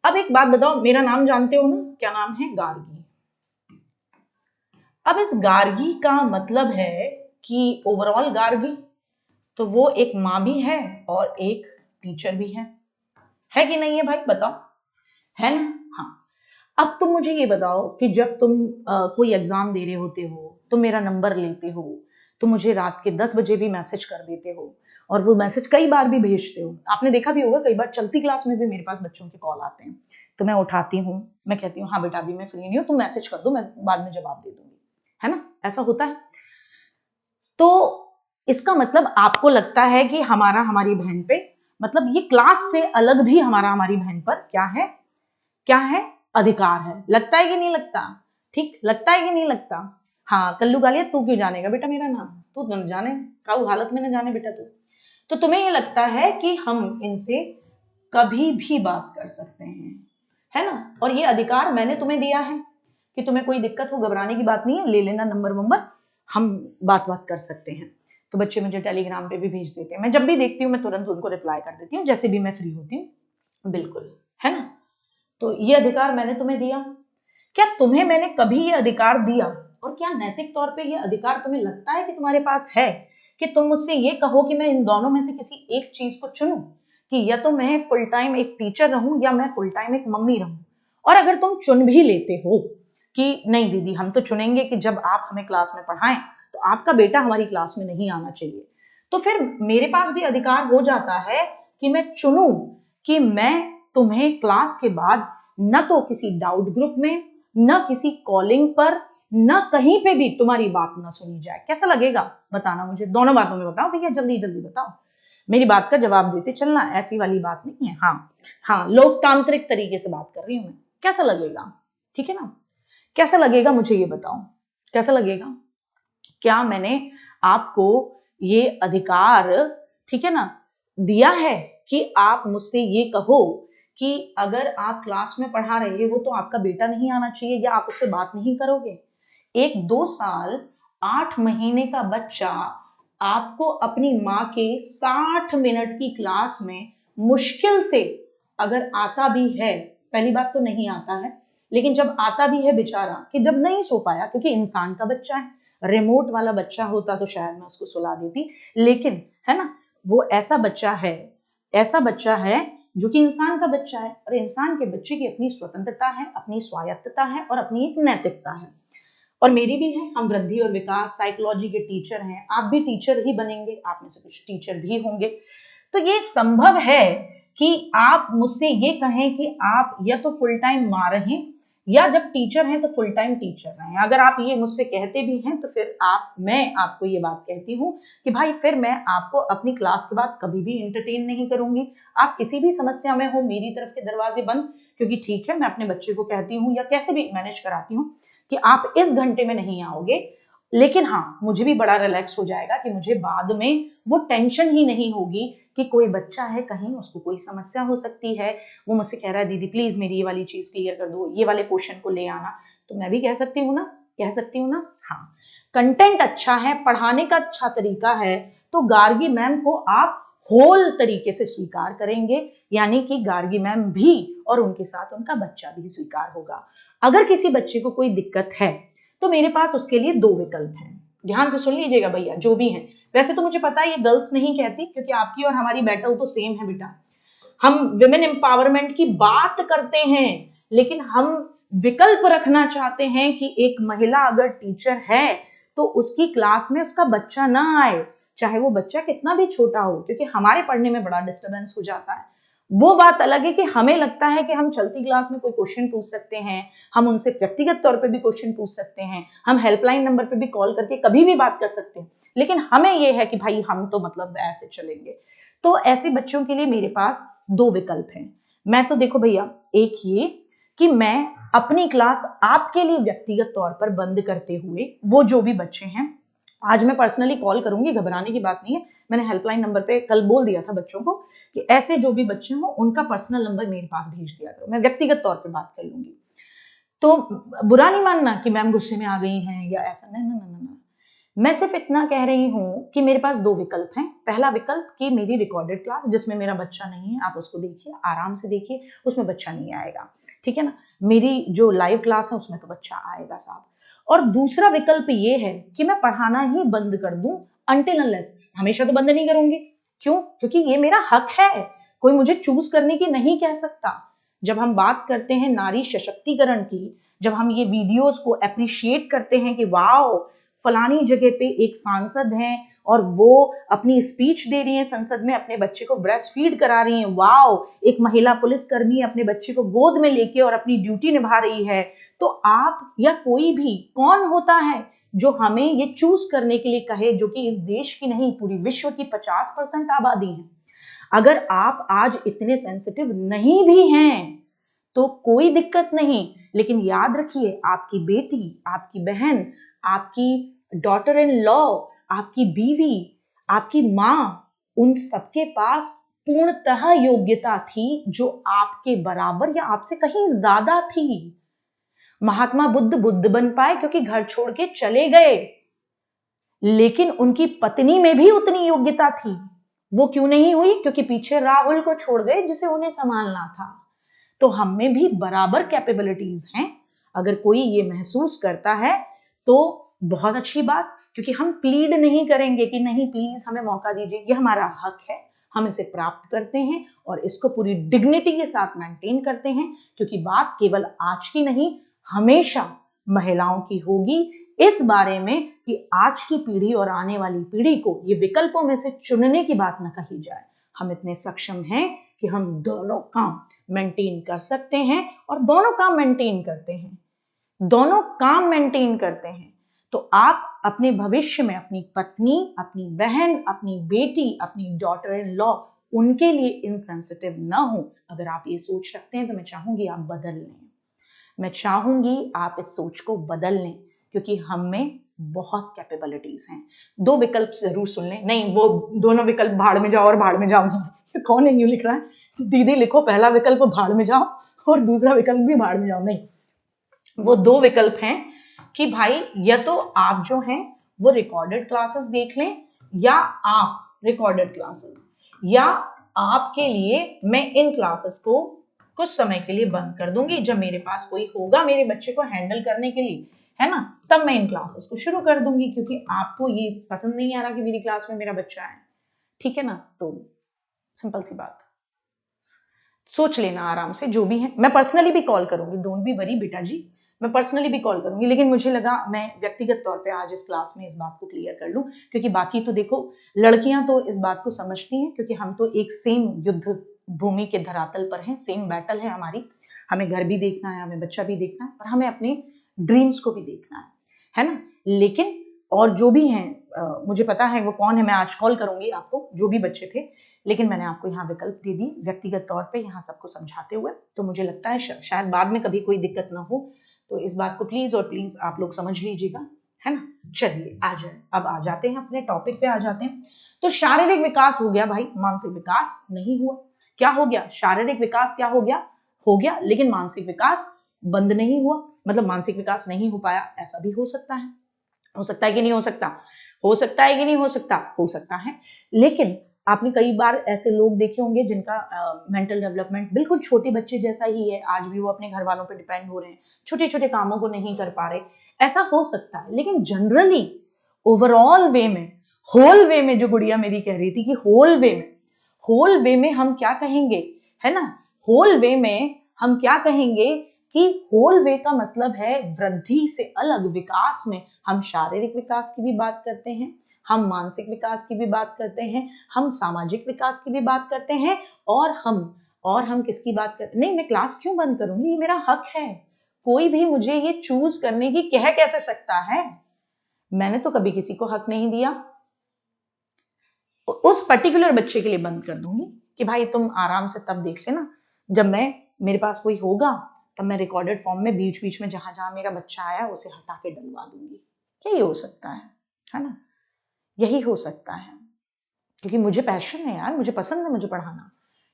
अब एक बात बताओ, मेरा नाम जानते हो ना, क्या नाम है? गार्गी। अब इस गार्गी का मतलब है कि ओवरऑल गार्गी, तो वो एक माँ भी है और एक टीचर भी है कि नहीं है भाई, बताओ, है ना? हाँ, अब तुम मुझे ये बताओ कि जब तुम कोई एग्जाम दे रहे होते हो, तो मेरा नंबर लेते हो, तो मुझे रात के 10 बजे भी मैसेज कर देते हो, और वो मैसेज कई बार भी भेजते हो। आपने देखा भी होगा, कई बार चलती क्लास में भी मेरे पास बच्चों के कॉल आते हैं, तो मैं उठाती हूँ, मैं कहती हूँ हाँ बेटा अभी मैं फ्री नहीं हूँ, तुम मैसेज कर दो, मैं बाद में जवाब दे दूंगी, है ना? ऐसा होता है। तो इसका मतलब आपको लगता है कि हमारा हमारी बहन पे, मतलब ये क्लास से अलग भी हमारा हमारी बहन पर क्या है, क्या है? अधिकार है। लगता है कि नहीं लगता? ठीक लगता है कि नहीं लगता? हाँ, कल्लू गालिया तू क्यों जानेगा बेटा मेरा नाम, तू न जाने, काऊ हालत में न जाने बेटा तू। तो तुम्हें ये लगता है कि हम इनसे कभी भी बात कर सकते हैं, है ना? और ये अधिकार मैंने तुम्हें दिया है, कि तुम्हें कोई दिक्कत हो, घबराने की बात नहीं है, ले लेना नंबर वंबर, हम बात कर सकते हैं। तो बच्चे मुझे टेलीग्राम पे भी भेज देते हैं, मैं जब भी देखती हूँ मैं तुरंत उनको रिप्लाई कर देती हूँ, जैसे भी मैं फ्री होती हूँ, बिल्कुल, है ना? तो ये अधिकार मैंने तुम्हें दिया। क्या तुम्हें मैंने कभी ये अधिकार दिया, और क्या नैतिक तौर पे ये अधिकार तुम्हें लगता है कि तुम्हारे पास है, कि तुम मुझसे ये कहो कि मैं इन दोनों में से किसी एक चीज को चुनूं, कि या तो मैं फुल टाइम एक टीचर रहूं, या मैं फुल टाइम एक मम्मी रहूं? और अगर तुम चुन भी लेते हो कि नहीं दीदी हम तो चुनेंगे कि जब आप हमें क्लास में पढ़ाएं, तो आपका बेटा हमारी क्लास में नहीं आना चाहिए, तो फिर मेरे पास भी अधिकार हो जाता है कि मैं चुनूं कि मैं तुम्हें क्लास के बाद न तो किसी डाउट ग्रुप में, न किसी कॉलिंग पर, न कहीं पे भी तुम्हारी बात ना सुनी जाए। कैसा लगेगा बताना मुझे, दोनों बातों में बताओ भैया, जल्दी जल्दी बताओ, मेरी बात का जवाब देते चलना, ऐसी वाली बात नहीं है। हाँ हाँ, लोकतांत्रिक तरीके से बात कर रही हूं मैं, कैसा लगेगा? ठीक है ना? कैसा लगेगा मुझे ये बताओ, कैसा लगेगा? क्या मैंने आपको ये अधिकार, ठीक है ना, दिया है कि आप मुझसे ये कहो कि अगर आप क्लास में पढ़ा रहे हो तो आपका बेटा नहीं आना चाहिए या आप उससे बात नहीं करोगे? एक 2 साल 8 महीने का बच्चा आपको अपनी माँ के 60 मिनट की क्लास में मुश्किल से अगर आता भी है, पहली बात तो नहीं आता है, लेकिन जब आता भी है बेचारा, कि जब नहीं सो पाया क्योंकि इंसान का बच्चा है, रिमोट वाला बच्चा होता तो शायद मैं उसको सुला देती, लेकिन है ना, वो ऐसा बच्चा है जो कि इंसान का बच्चा है, और इंसान के बच्चे की अपनी स्वतंत्रता है, अपनी स्वायत्तता है और अपनी एक नैतिकता है, और मेरी भी है। हम वृद्धि और विकास साइकोलॉजी के टीचर हैं, आप भी टीचर ही बनेंगे, आप में से कुछ टीचर भी होंगे, तो ये संभव है कि आप मुझसे ये कहें कि आप या तो फुल टाइम माँ रहें या जब टीचर हैं तो फुल टाइम टीचर रहें। अगर आप ये मुझसे कहते भी हैं तो फिर मैं आपको ये बात कहती हूँ कि भाई फिर मैं आपको अपनी क्लास के बाद कभी भी एंटरटेन नहीं करूंगी। आप किसी भी समस्या में हो, मेरी तरफ के दरवाजे बंद, क्योंकि ठीक है मैं अपने बच्चे को कहती हूँ या कैसे भी मैनेज कराती हूँ कि आप इस घंटे में नहीं आओगे, लेकिन हाँ मुझे भी बड़ा रिलैक्स हो जाएगा कि मुझे बाद में वो टेंशन ही नहीं होगी कि कोई बच्चा है कहीं उसको कोई समस्या हो सकती है, वो मुझसे कह रहा है दीदी प्लीज मेरी ये वाली चीज क्लियर कर दो, ये वाले क्वेश्चन को ले आना, तो मैं भी कह सकती हूँ ना। हाँ, कंटेंट अच्छा है, पढ़ाने का अच्छा तरीका है, तो गार्गी मैम को आप होल तरीके से स्वीकार करेंगे, यानी कि गार्गी मैम भी और उनके साथ उनका बच्चा भी स्वीकार होगा। अगर किसी बच्चे को कोई दिक्कत है तो मेरे पास उसके लिए 2 विकल्प हैं, ध्यान से सुन लीजिएगा भैया जो भी हैं। वैसे तो मुझे पता है ये गर्ल्स नहीं कहती, क्योंकि आपकी और हमारी बैटल तो सेम है बेटा, हम विमेन एम्पावरमेंट की बात करते हैं, लेकिन हम विकल्प रखना चाहते हैं कि एक महिला अगर टीचर है तो उसकी क्लास में उसका बच्चा ना आए, चाहे वो बच्चा कितना भी छोटा हो, क्योंकि हमारे पढ़ने में बड़ा डिस्टर्बेंस हो जाता है। वो बात अलग है कि हमें लगता है कि हम चलती क्लास में कोई क्वेश्चन पूछ सकते हैं, हम उनसे व्यक्तिगत तौर पे भी क्वेश्चन पूछ सकते हैं, हम हेल्पलाइन नंबर पे भी कॉल करके कभी भी बात कर सकते हैं, लेकिन हमें ये है कि भाई हम तो मतलब ऐसे चलेंगे। तो ऐसे बच्चों के लिए मेरे पास 2 विकल्प हैं। मैं तो देखो भैया, एक ये कि मैं अपनी क्लास आपके लिए व्यक्तिगत तौर पर बंद करते हुए वो जो भी बच्चे हैं, आज मैं पर्सनली कॉल करूंगी, घबराने की बात नहीं है, मैंने हेल्पलाइन नंबर पे कल बोल दिया था बच्चों को कि ऐसे जो भी बच्चे हो उनका पर्सनल नंबर मेरे पास भेज दिया करो, मैं व्यक्तिगत तौर पे बात कर लूंगी। तो बुरा नहीं मानना कि मैम गुस्से में आ गई हैं या ऐसा, नहीं नहीं नहीं, मैं सिर्फ इतना कह रही हूं कि मेरे पास 2 विकल्प हैं। पहला विकल्प कि मेरी रिकॉर्डेड क्लास जिसमें मेरा बच्चा नहीं है, आप उसको देखिए, आराम से देखिए, उसमें बच्चा नहीं आएगा, ठीक है ना। मेरी जो लाइव क्लास है उसमें तो बच्चा आएगा साहब। और दूसरा विकल्प ये है कि मैं पढ़ाना ही बंद कर दूं अनटिल अनलेस, हमेशा तो बंद नहीं करूंगी, क्यों, क्योंकि ये मेरा हक है, कोई मुझे चूज करने की नहीं कह सकता। जब हम बात करते हैं नारी सशक्तिकरण की, जब हम ये वीडियोस को अप्रिशिएट करते हैं कि वाओ फलानी जगह पे एक सांसद हैं और वो अपनी स्पीच दे रही हैं संसद में, अपने बच्चे को ब्रेस्ट फीड करा रही हैं, वाओ एक महिला पुलिसकर्मी अपने बच्चे को गोद में लेके और अपनी ड्यूटी निभा रही है, तो आप या कोई भी कौन होता है जो हमें ये चूज करने के लिए कहे, जो कि इस देश की नहीं पूरी विश्व की 50% आबादी है। अगर आप आज इतने सेंसिटिव नहीं भी हैं तो कोई दिक्कत नहीं, लेकिन याद रखिए आपकी बेटी, आपकी बहन, आपकी डॉटर इन लॉ, आपकी बीवी, आपकी मां, उन सबके पास पूर्णतः योग्यता थी जो आपके बराबर या आपसे कहीं ज्यादा थी। महात्मा बुद्ध बुद्ध बन पाए क्योंकि घर छोड़ के चले गए, लेकिन उनकी पत्नी में भी उतनी योग्यता थी। वो क्यों नहीं हुई? क्योंकि पीछे राहुल को छोड़ गए जिसे उन्हें संभालना था। तो हम में भी बराबर कैपेबिलिटीज हैं। अगर कोई ये महसूस करता है तो बहुत अच्छी बात, क्योंकि हम प्लीड नहीं करेंगे कि नहीं प्लीज हमें मौका दीजिए, ये हमारा हक है, हम इसे प्राप्त करते हैं और इसको पूरी डिग्निटी के साथ मेंटेन करते हैं, क्योंकि बात केवल आज की नहीं हमेशा महिलाओं की होगी इस बारे में कि आज की पीढ़ी और आने वाली पीढ़ी को ये विकल्पों में से चुनने की बात न कही जाए। हम इतने सक्षम हैं कि हम दोनों काम मेंटेन कर सकते हैं और दोनों काम मेंटेन करते हैं, दोनों काम मेंटेन करते हैं। तो आप अपने भविष्य में अपनी पत्नी, अपनी बहन, अपनी बेटी, अपनी डॉटर इन लॉ, उनके लिए इनसेंसिटिव ना हो। अगर आप ये सोच रखते हैं तो मैं चाहूंगी आप बदल लें, मैं चाहूंगी आप इस सोच को बदल लें, क्योंकि हम में बहुत कैपेबिलिटीज हैं। दो विकल्प जरूर सुन लें, नहीं वो दोनों विकल्प भाड़ में जाओ और भाड़ में जाओ नहीं, कौन है यूं लिख रहा है, दीदी लिखो पहला विकल्प भाड़ में जाओ और दूसरा विकल्प भी भाड़ में जाओ, नहीं, वो दो विकल्प हैं कि भाई या तो आप जो हैं वो रिकॉर्डेड क्लासेस देख लें, या आप रिकॉर्डेड क्लासेस, या आपके लिए मैं इन क्लासेस को कुछ समय के लिए बंद कर दूंगी, जब मेरे पास कोई होगा मेरे बच्चे को हैंडल करने के लिए, है ना, तब मैं इन क्लासेस को शुरू कर दूंगी, क्योंकि आपको ये पसंद नहीं आ रहा कि मेरी क्लास में मेरा बच्चा है, ठीक है ना। तो सिंपल सी बात, सोच लेना आराम से जो भी है। मैं पर्सनली भी कॉल करूंगी, डोंट बी वरी बेटा जी, मैं पर्सनली भी कॉल करूंगी, लेकिन मुझे लगा मैं व्यक्तिगत तौर पे आज इस क्लास में इस बात को क्लियर कर लूं, क्योंकि बाकी तो देखो लड़कियां तो इस बात को समझती हैं, क्योंकि हम तो एक सेम युद्ध भूमि के धरातल पर हैं, सेम बैटल है हमारी, हमें घर भी देखना है, हमें बच्चा भी देखना है, और हमें अपने ड्रीम्स को भी देखना है ना। लेकिन और जो भी हैं मुझे पता है वो कौन है, मैं आज कॉल करूंगी आपको, जो भी बच्चे थे, लेकिन मैंने आपको यहाँ विकल्प दे दी व्यक्तिगत तौर पे यहाँ सबको समझाते हुए, तो मुझे लगता है शायद बाद में कभी कोई दिक्कत ना हो, तो इस बात को प्लीज और प्लीज आप लोग समझ लीजिएगा, है ना। चलिए आ जाए, अब आ जाते हैं अपने टॉपिक पे आ जाते हैं। तो शारीरिक विकास हो गया भाई, मानसिक विकास नहीं हुआ। क्या हो गया, शारीरिक विकास क्या हो गया, लेकिन मानसिक विकास बंद नहीं हुआ, मतलब मानसिक विकास नहीं हो पाया, ऐसा भी हो सकता है कि नहीं हो सकता, हो सकता है कि नहीं हो सकता, हो सकता है। लेकिन आपने कई बार ऐसे लोग देखे होंगे जिनका मेंटल डेवलपमेंट बिल्कुल छोटे बच्चे जैसा ही है, आज भी वो अपने घर वालों पे डिपेंड हो रहे हैं, छोटे छोटे कामों को नहीं कर पा रहे, ऐसा हो सकता है। लेकिन जनरली ओवरऑल वे में, होल वे में, जो गुड़िया मेरी कह रही थी कि होल वे में हम क्या कहेंगे, है ना, होल वे में हम क्या कहेंगे कि होल वे का मतलब है वृद्धि से अलग विकास में हम शारीरिक विकास की भी बात करते हैं, हम मानसिक विकास की भी बात करते हैं, हम सामाजिक विकास की भी बात करते हैं, और हम किसकी बात करते, नहीं मैं क्लास क्यों बंद करूंगी, ये मेरा हक है, कोई भी मुझे ये चूज करने की कह कैसे सकता है, मैंने तो कभी किसी को हक नहीं दिया। उस पर्टिकुलर बच्चे के लिए बंद कर दूंगी कि भाई तुम आराम से तब देख लेना, जब मेरे पास कोई होगा तब मैं रिकॉर्डेड फॉर्म में बीच बीच में जहां जहां मेरा बच्चा आया उसे हटा के डलवा दूंगी। यही हो सकता है ना, यही हो सकता है, क्योंकि मुझे पैशन है यार, मुझे पसंद है मुझे पढ़ाना,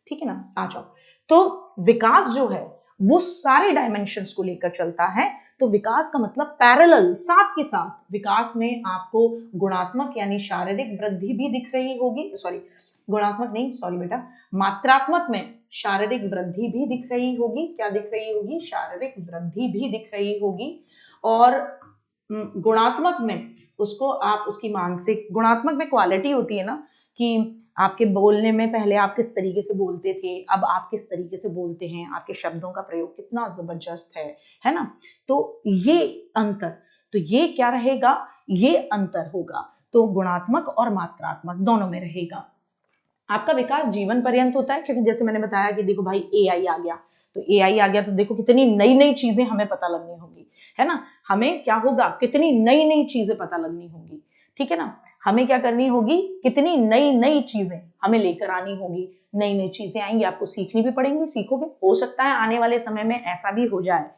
ठीक है ना। आ जाओ, तो विकास जो है वो सारे डायमेंशंस को लेकर चलता है, तो विकास का मतलब पैरेलल, साथ के साथ विकास में आपको गुणात्मक यानी शारीरिक वृद्धि भी दिख रही होगी, सॉरी गुणात्मक नहीं, सॉरी बेटा, मात्रात्मक में शारीरिक वृद्धि भी दिख रही होगी, क्या दिख रही होगी, शारीरिक वृद्धि भी दिख रही होगी, और गुणात्मक में उसको आप उसकी मानसिक, गुणात्मक में क्वालिटी होती है ना, कि आपके बोलने में पहले आप किस तरीके से बोलते थे, अब आप किस तरीके से बोलते हैं, आपके शब्दों का प्रयोग कितना जबरदस्त है ना। तो ये अंतर, तो ये क्या रहेगा, ये अंतर होगा, तो गुणात्मक और मात्रात्मक दोनों में रहेगा। आपका विकास जीवन पर्यंत होता है, क्योंकि जैसे मैंने बताया कि देखो भाई एआई आ गया, तो एआई आ गया तो देखो कितनी नई नई चीजें हमें पता लगनी होगी, है ना, हमें क्या होगा, कितनी नई नई चीजें पता लगनी होगी, ठीक है ना, हमें क्या करनी होगी, कितनी नई नई चीजें हमें लेकर आनी होगी, नई नई चीजें आएंगी, आपको सीखनी भी पड़ेंगी, सीखोगे, हो सकता है आने वाले समय में ऐसा भी हो जाए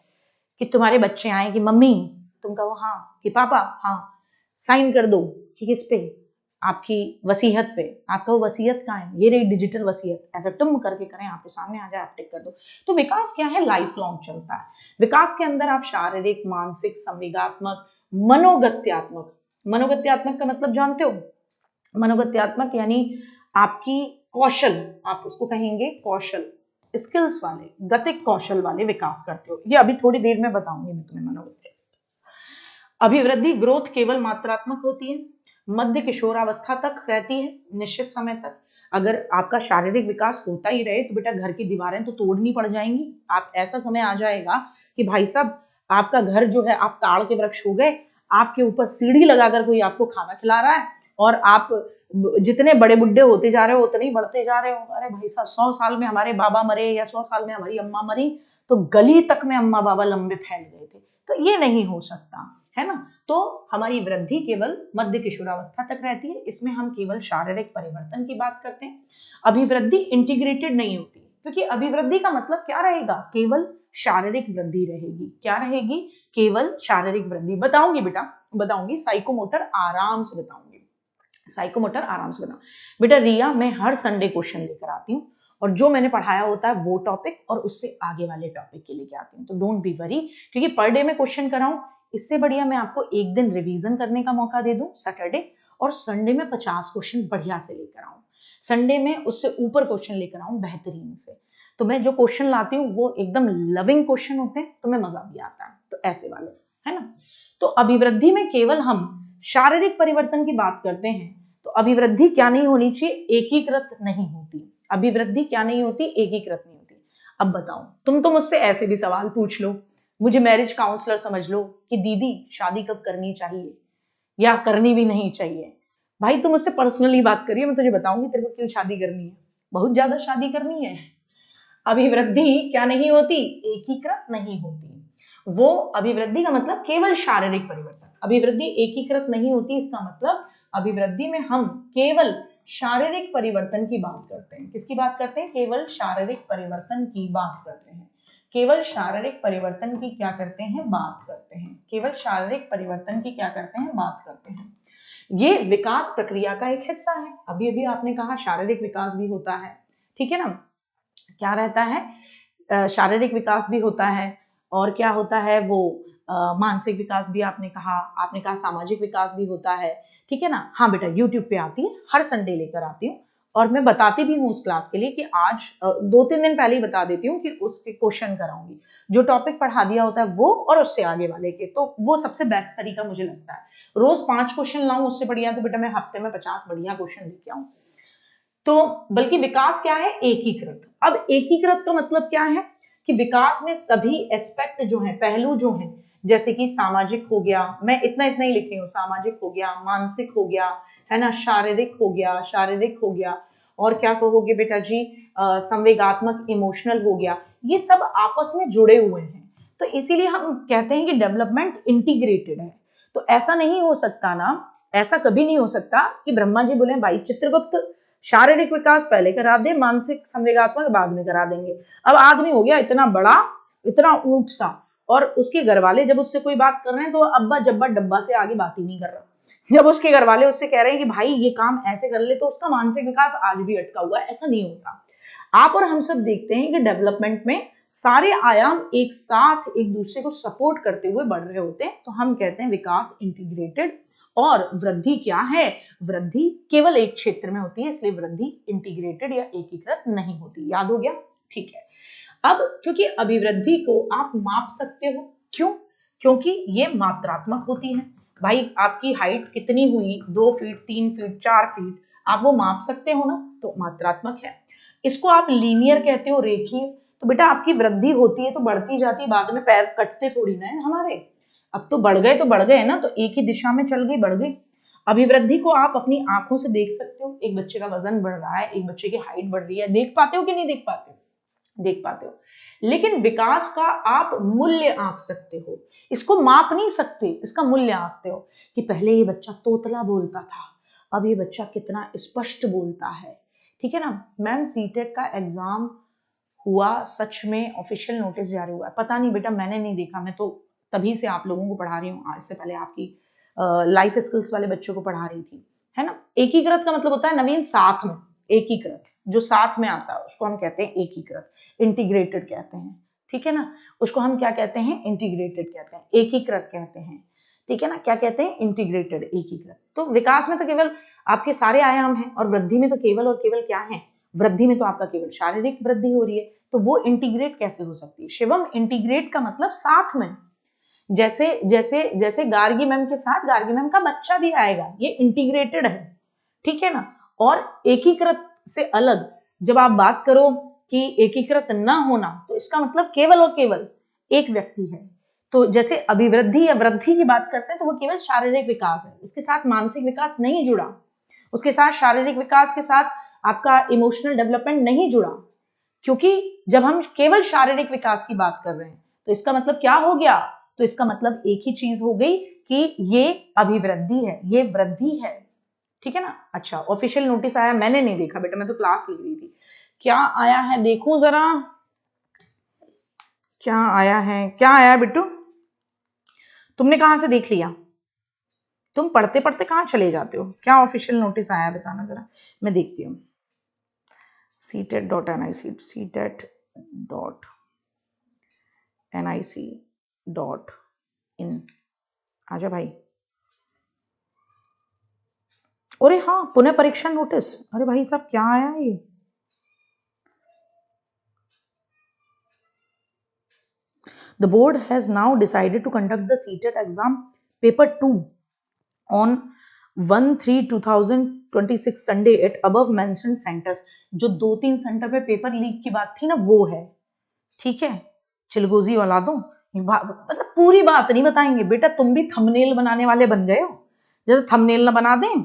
कि तुम्हारे बच्चे आए कि मम्मी, तुम कहो हाँ, कि पापा हाँ, साइन कर दो कि किस पे, आपकी वसीयत पे, आपका वो वसीयत कहाँ है, ये रही डिजिटल वसीयत, ऐसा टुम करके करें, आपके सामने आ जाए, आप टिक कर दो। तो विकास क्या है, लाइफ लॉन्ग चलता है। विकास के अंदर आप शारीरिक, मानसिक, संवेगात्मक, मनोगत्यात्मक, मनोगत्यात्मक का मतलब जानते हो, मनोगत्यात्मक यानी आपकी कौशल, आप उसको कहेंगे कौशल, स्किल्स वाले, गतिक कौशल वाले विकास करते हो, ये अभी थोड़ी देर में बताऊंगी मैं तुम्हें। मनोगत्यात्मक अभिवृद्धि, ग्रोथ केवल मात्रात्मक होती है, मध्य किशोरावस्था तक रहती है, निश्चित समय तक। अगर आपका शारीरिक विकास होता ही रहे तो बेटा घर की दीवारें तो तोड़नी पड़ जाएंगी, आप ऐसा समय आ जाएगा कि भाई साहब आपका घर जो है, आप ताड़ के वृक्ष हो गए, आपके ऊपर सीढ़ी लगाकर कोई आपको खाना खिला रहा है, और आप जितने बड़े बुढ़े होते जा रहे हो उतने ही बढ़ते जा रहे हो। अरे भाई साहब 100 साल में हमारे बाबा मरे या 100 साल में हमारी अम्मा मरी, तो गली तक में अम्मा बाबा लंबे फैल गए थे, तो ये नहीं हो सकता, है ना। तो हमारी वृद्धि केवल मध्य किशोरावस्था तक रहती है, इसमें हम केवल शारीरिक परिवर्तन की बात करते हैं। अभिवृद्धि इंटीग्रेटेड नहीं होती, क्योंकि अभिवृद्धि का मतलब क्या रहेगा, केवल शारीरिक वृद्धि रहेगी, क्या रहेगी, केवल शारीरिक वृद्धि। बताऊंगी बेटा, बताऊंगी, साइकोमोटर आराम से बताऊंगी, साइकोमोटर आराम से बताऊं। बेटा रिया, मैं हर संडे क्वेश्चन लेकर आती हूँ और जो मैंने पढ़ाया होता है वो टॉपिक और उससे आगे वाले टॉपिक के लेके आती हूँ, तो डोंट बी वरी, क्योंकि पर डे में क्वेश्चन कराऊं, इससे बढ़िया मैं आपको एक दिन रिवीजन करने का मौका दे दूं सैटरडे, और संडे में 50 क्वेश्चन बढ़िया से लेकर आऊं, संडे में उससे ऊपर क्वेश्चन लेकर आऊं बेहतरीन से। तो मैं जो क्वेश्चन लाती हूँ वो एकदम लविंग क्वेश्चन होते हैं, तो मैं मजा भी आता है, तो ऐसे वाले, है ना। तो अभिवृद्धि में केवल हम शारीरिक परिवर्तन की बात करते हैं, तो अभिवृद्धि क्या नहीं होनी चाहिए, एकीकृत नहीं होती, अभिवृद्धि क्या नहीं होती, एकीकृत नहीं होती। अब बताओ, तुम तो मुझसे ऐसे भी सवाल पूछ लो, मुझे मैरिज काउंसलर समझ लो कि दीदी शादी कब करनी चाहिए या करनी भी नहीं चाहिए। भाई तू मुझसे पर्सनली बात करिए, मैं तुझे बताऊंगी तेरे को क्यों शादी करनी है, बहुत ज्यादा शादी करनी है। अभिवृद्धि क्या नहीं होती, एकीकृत नहीं होती। वो अभिवृद्धि का मतलब केवल शारीरिक परिवर्तन, अभिवृद्धि एकीकृत नहीं होती, इसका मतलब अभिवृद्धि में हम केवल शारीरिक परिवर्तन की बात करते हैं। किसकी बात करते हैं, केवल शारीरिक परिवर्तन की बात करते हैं, केवल शारीरिक परिवर्तन की क्या करते हैं, बात करते हैं, केवल शारीरिक परिवर्तन की क्या करते हैं, बात करते हैं। ये विकास प्रक्रिया का एक हिस्सा है। अभी अभी आपने कहा शारीरिक विकास भी होता है, ठीक है ना, क्या रहता है, शारीरिक विकास भी होता है, और क्या होता है वो मानसिक विकास भी आपने कहा सामाजिक विकास भी होता है, ठीक है ना। हाँ बेटा, यूट्यूब पे आती है, हर संडे लेकर आती हूँ, और मैं बताती भी हूँ उस क्लास के लिए कि आज 2-3 दिन पहले ही बता देती हूँ कि उसके क्वेश्चन कराऊंगी, जो टॉपिक पढ़ा दिया होता है वो और उससे आगे वाले के, तो वो सबसे बेस्ट तरीका मुझे लगता है। रोज 5 क्वेश्चन लाऊं उससे बढ़िया तो बेटा मैं हफ्ते में 50 बढ़िया क्वेश्चन लेके आऊं। तो बल्कि विकास क्या है, एकीकृत। अब एकीकृत का मतलब क्या है कि विकास में सभी एस्पेक्ट जो है, पहलू जो है, जैसे कि सामाजिक हो गया, मैं इतना इतना ही लिख रही हूँ, सामाजिक हो गया, मानसिक हो गया, है ना, शारीरिक हो गया, और क्या कहोगे बेटा जी, संवेगात्मक इमोशनल हो गया, ये सब आपस में जुड़े हुए हैं। तो इसीलिए हम कहते हैं कि डेवलपमेंट इंटीग्रेटेड है। तो ऐसा नहीं हो सकता ना, ऐसा कभी नहीं हो सकता कि ब्रह्मा जी बोले भाई चित्रगुप्त शारीरिक विकास पहले करा दे, मानसिक संवेगात्मक बाद में करा देंगे। अब आदमी हो गया इतना बड़ा, इतना ऊंट सा, और उसके घर वाले जब उससे कोई बात कर रहे हैं तो अब्बा जब्बा डब्बा से आगे बात ही नहीं कर रहा। जब उसके घर वाले उससे कह रहे हैं कि भाई ये काम ऐसे कर ले, तो उसका मानसिक विकास आज भी अटका हुआ है, ऐसा नहीं होता। आप और हम सब देखते हैं कि डेवलपमेंट में सारे आयाम एक साथ एक दूसरे को सपोर्ट करते हुए बढ़ रहे होते हैं, तो हम कहते हैं विकास इंटीग्रेटेड। और वृद्धि क्या है, वृद्धि केवल एक क्षेत्र में होती है, इसलिए वृद्धि इंटीग्रेटेड या एकीकृत नहीं होती। याद हो गया, ठीक है। अब क्योंकि अभिवृद्धि को आप माप सकते हो, क्यों, क्योंकि ये मात्रात्मक होती है। भाई आपकी हाइट कितनी हुई, 2 फीट, 3 फीट, 4 फीट, आप वो माप सकते हो ना, तो मात्रात्मक है। इसको आप लीनियर कहते हो, रेखीय। तो बेटा आपकी वृद्धि होती है तो बढ़ती जाती है, बाद में पैर कटते थोड़ी ना है हमारे, अब तो बढ़ गए तो बढ़ गए ना, तो एक ही दिशा में चल गई, बढ़ गई। अभिवृद्धि को आप अपनी आंखों से देख सकते हो, एक बच्चे का वजन बढ़ रहा है, एक बच्चे की हाइट बढ़ रही है, देख पाते हो कि नहीं देख पाते हो, देख पाते हो। लेकिन विकास का आप मूल्य आंक सकते हो, इसको माप नहीं सकते, इसका मूल्य आंकते हो कि पहले ये बच्चा तोतला बोलता था, अब ये बच्चा कितना स्पष्ट बोलता है, ठीक है ना। मैम सीटेट का एग्जाम हुआ, सच में ऑफिशियल नोटिस जारी हुआ, पता नहीं बेटा, मैंने नहीं देखा, मैं तो तभी से आप लोगों को पढ़ा रही हूँ, इससे पहले आपकी लाइफ स्किल्स वाले बच्चों को पढ़ा रही थी, है ना। एकीकृत का मतलब होता है नवीन साथ में, एकीकृत जो साथ में आता है उसको हम कहते हैं एकीकृत, इंटीग्रेटेड कहते हैं, ठीक है ना। उसको हम क्या कहते हैं, इंटीग्रेटेड कहते हैं, एकीकृत कहते हैं, ठीक है ना। क्या कहते हैं, इंटीग्रेटेड, एकीकृत। तो विकास में तो केवल आपके सारे आयाम हैं, और वृद्धि में तो केवल और केवल क्या है, वृद्धि में तो आपका केवल शारीरिक वृद्धि हो रही है, तो वो इंटीग्रेट कैसे हो सकती है शिवम। इंटीग्रेट का मतलब साथ में, जैसे जैसे जैसे गार्गी मैम के साथ गार्गी मैम का बच्चा भी आएगा, ये इंटीग्रेटेड है, ठीक है ना। और एकीकृत से अलग जब आप बात करो कि एकीकृत ना होना, तो इसका मतलब केवल और केवल एक व्यक्ति है। तो जैसे अभिवृद्धि या वृद्धि की बात करते हैं तो वो केवल शारीरिक विकास है, उसके साथ मानसिक विकास नहीं जुड़ा, उसके साथ शारीरिक विकास के साथ आपका इमोशनल डेवलपमेंट नहीं जुड़ा, क्योंकि जब हम केवल शारीरिक विकास की बात कर रहे हैं तो इसका मतलब क्या हो गया, तो इसका मतलब एक ही चीज हो गई कि ये अभिवृद्धि है, ये वृद्धि है, ठीक है ना। अच्छा, ऑफिशियल नोटिस आया, मैंने नहीं देखा बेटा, मैं तो क्लास ले रही थी। क्या आया है देखूं जरा, क्या आया है, क्या आया है बिट्टू, तुमने कहां से देख लिया, तुम पढ़ते पढ़ते कहाँ चले जाते हो? क्या ऑफिशियल नोटिस आया बताना जरा, मैं देखती हूँ। CTET.nic, CTET.nic.in, आजा भाई। अरे हाँ, पुनः परीक्षा नोटिस। अरे भाई साहब क्या आया ये? The board has now decided to conduct the CTET exam paper 2 on 1/3/2026 Sunday at above mentioned centers। जो 2-3 सेंटर पे पेपर लीक की बात थी ना, वो है। ठीक है, चिलगोजी वाला दो, मतलब पूरी बात नहीं बताएंगे बेटा, तुम भी थंबनेल बनाने वाले बन गए हो, जैसे थंबनेल ना बना दें।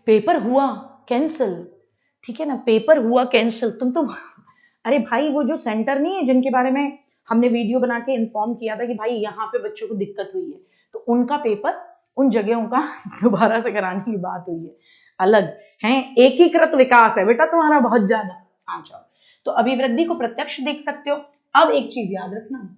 पेपर हुआ कैंसिल, ठीक है ना, पेपर हुआ कैंसिल। तुम तो अरे भाई वो जो सेंटर नहीं है जिनके बारे में हमने वीडियो बना के इन्फॉर्म किया था कि भाई यहाँ पे बच्चों को दिक्कत हुई है, तो उनका पेपर उन जगहों का दोबारा से कराने की बात हुई है, अलग है। एकीकृत विकास है बेटा तुम्हारा बहुत ज्यादा। आ जाओ, तो अभिवृद्धि को प्रत्यक्ष देख सकते हो। अब एक चीज याद रखना,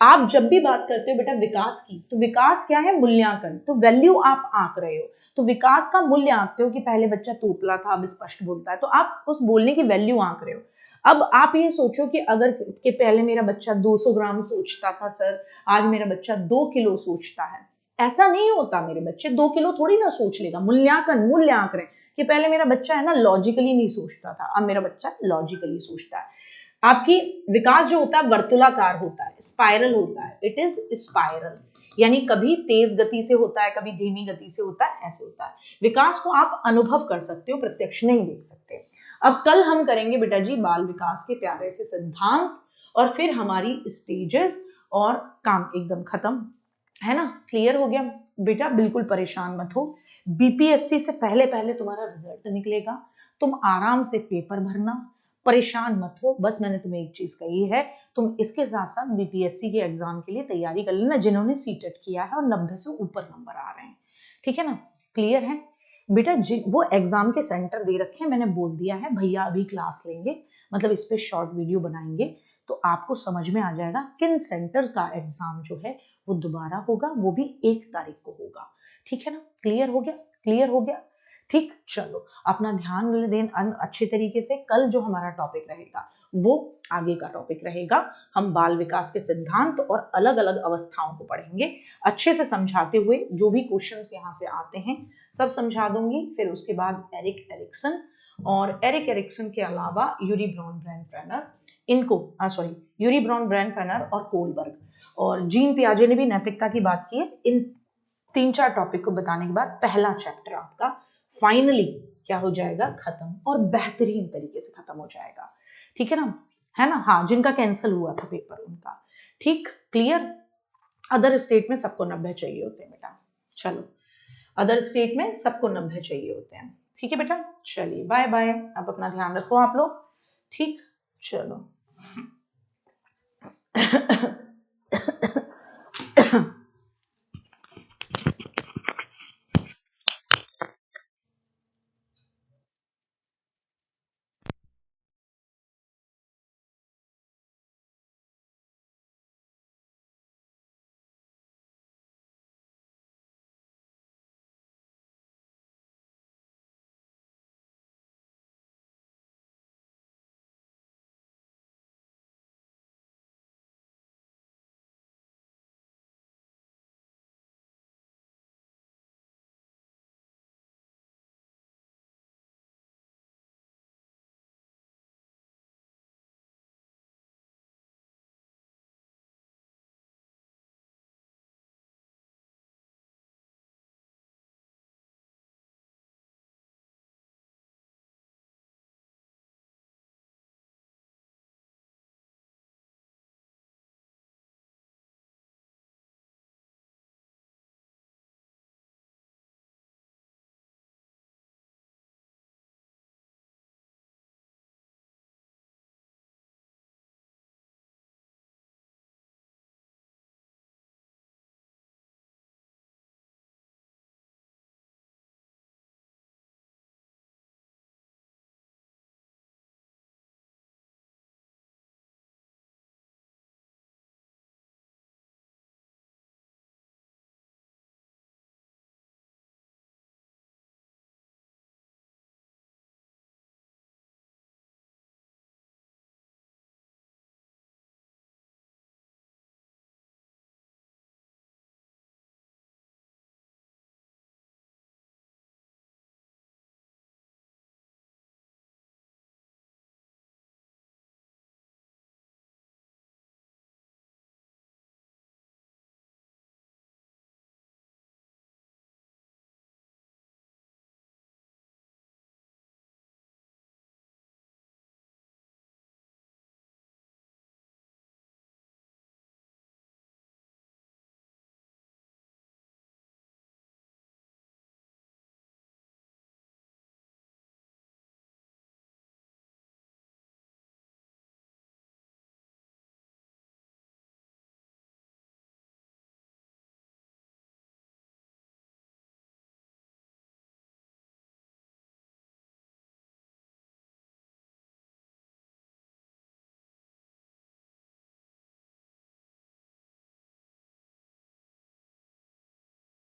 आप जब भी बात करते हो बेटा विकास की, तो विकास क्या है? मूल्यांकन। तो वैल्यू आप आंक रहे हो, तो विकास का मूल्य आंकते हो कि पहले बच्चा तोतला था अब स्पष्ट बोलता है, तो आप उस बोलने की वैल्यू आंक रहे हो। अब आप ये सोचो कि अगर कि पहले मेरा बच्चा 200 ग्राम सोचता था सर, आज मेरा बच्चा 2 किलो सोचता है। ऐसा नहीं होता, मेरे बच्चे 2 किलो थोड़ी ना सोच लेगा। मूल्यांकन, मूल्य आंक रहे कि पहले मेरा बच्चा है ना लॉजिकली नहीं सोचता था, अब मेरा बच्चा लॉजिकली सोचता है। आपकी विकास जो होता है वर्तुलाकार होता है, स्पाइरल होता है, इट इज स्पाइरल, यानी कभी तेज गति से होता है, कभी धीमी गति से होता है, ऐसे होता है। विकास को आप अनुभव कर सकते हो, प्रत्यक्ष नहीं देख सकते। अब कल हम करेंगे बेटा जी बाल विकास के प्यारे से सिद्धांत, और फिर हमारी स्टेजेस, और काम एकदम खत्म, है ना? क्लियर हो गया बेटा? बिल्कुल परेशान मत हो, बीपीएससी से पहले पहले तुम्हारा रिजल्ट निकलेगा, तुम आराम से पेपर भरना, परेशान मत हो। बस मैंने तुम्हें एक चीज कही है, तुम इसके साथ साथ बीपीएससी के एग्जाम के लिए तैयारी कर लेना, जिन्होंने सीटेट किया है और 90 से ऊपर नंबर आ रहे हैं, ठीक है ना? क्लियर है बेटा? वो एग्जाम के सेंटर दे रखे हैं, मैंने बोल दिया है भैया अभी क्लास लेंगे, मतलब इस पे शॉर्ट वीडियो बनाएंगे, तो आपको समझ में आ जाएगा किन सेंटर का एग्जाम जो है वो दोबारा होगा, वो भी 1 तारीख को होगा, ठीक है ना? क्लियर हो गया? क्लियर हो गया? ठीक, चलो अपना ध्यान दें अच्छे तरीके से। कल जो हमारा टॉपिक रहेगा वो आगे का टॉपिक रहेगा, हम बाल विकास के सिद्धांत और अलग अलग अवस्थाओं को पढ़ेंगे, अच्छे से समझाते हुए। जो भी क्वेश्चंस यहाँ से आते हैं सब समझा दूंगी। फिर उसके बाद एरिक एरिक्सन, और एरिक एरिक्सन के अलावा यूरी ब्राउन ब्रैनफेनर, इनको सॉरी यूरी ब्राउन ब्रैनफेनर और कोलबर्ग, और जीन पियाजे ने भी नैतिकता की बात की है। इन 3-4 टॉपिक को बताने के बाद पहला चैप्टर आपका फाइनली क्या हो जाएगा? खत्म, और बेहतरीन तरीके से खत्म हो जाएगा, ठीक है ना? है ना? हाँ, जिनका कैंसिल हुआ था पेपर उनका, ठीक, क्लियर? अदर स्टेट में सबको 90 चाहिए होते हैं बेटा, चलो अदर स्टेट में सबको 90 चाहिए होते हैं, ठीक है बेटा? चलिए बाय बाय, अब अपना ध्यान रखो आप लोग, ठीक, चलो।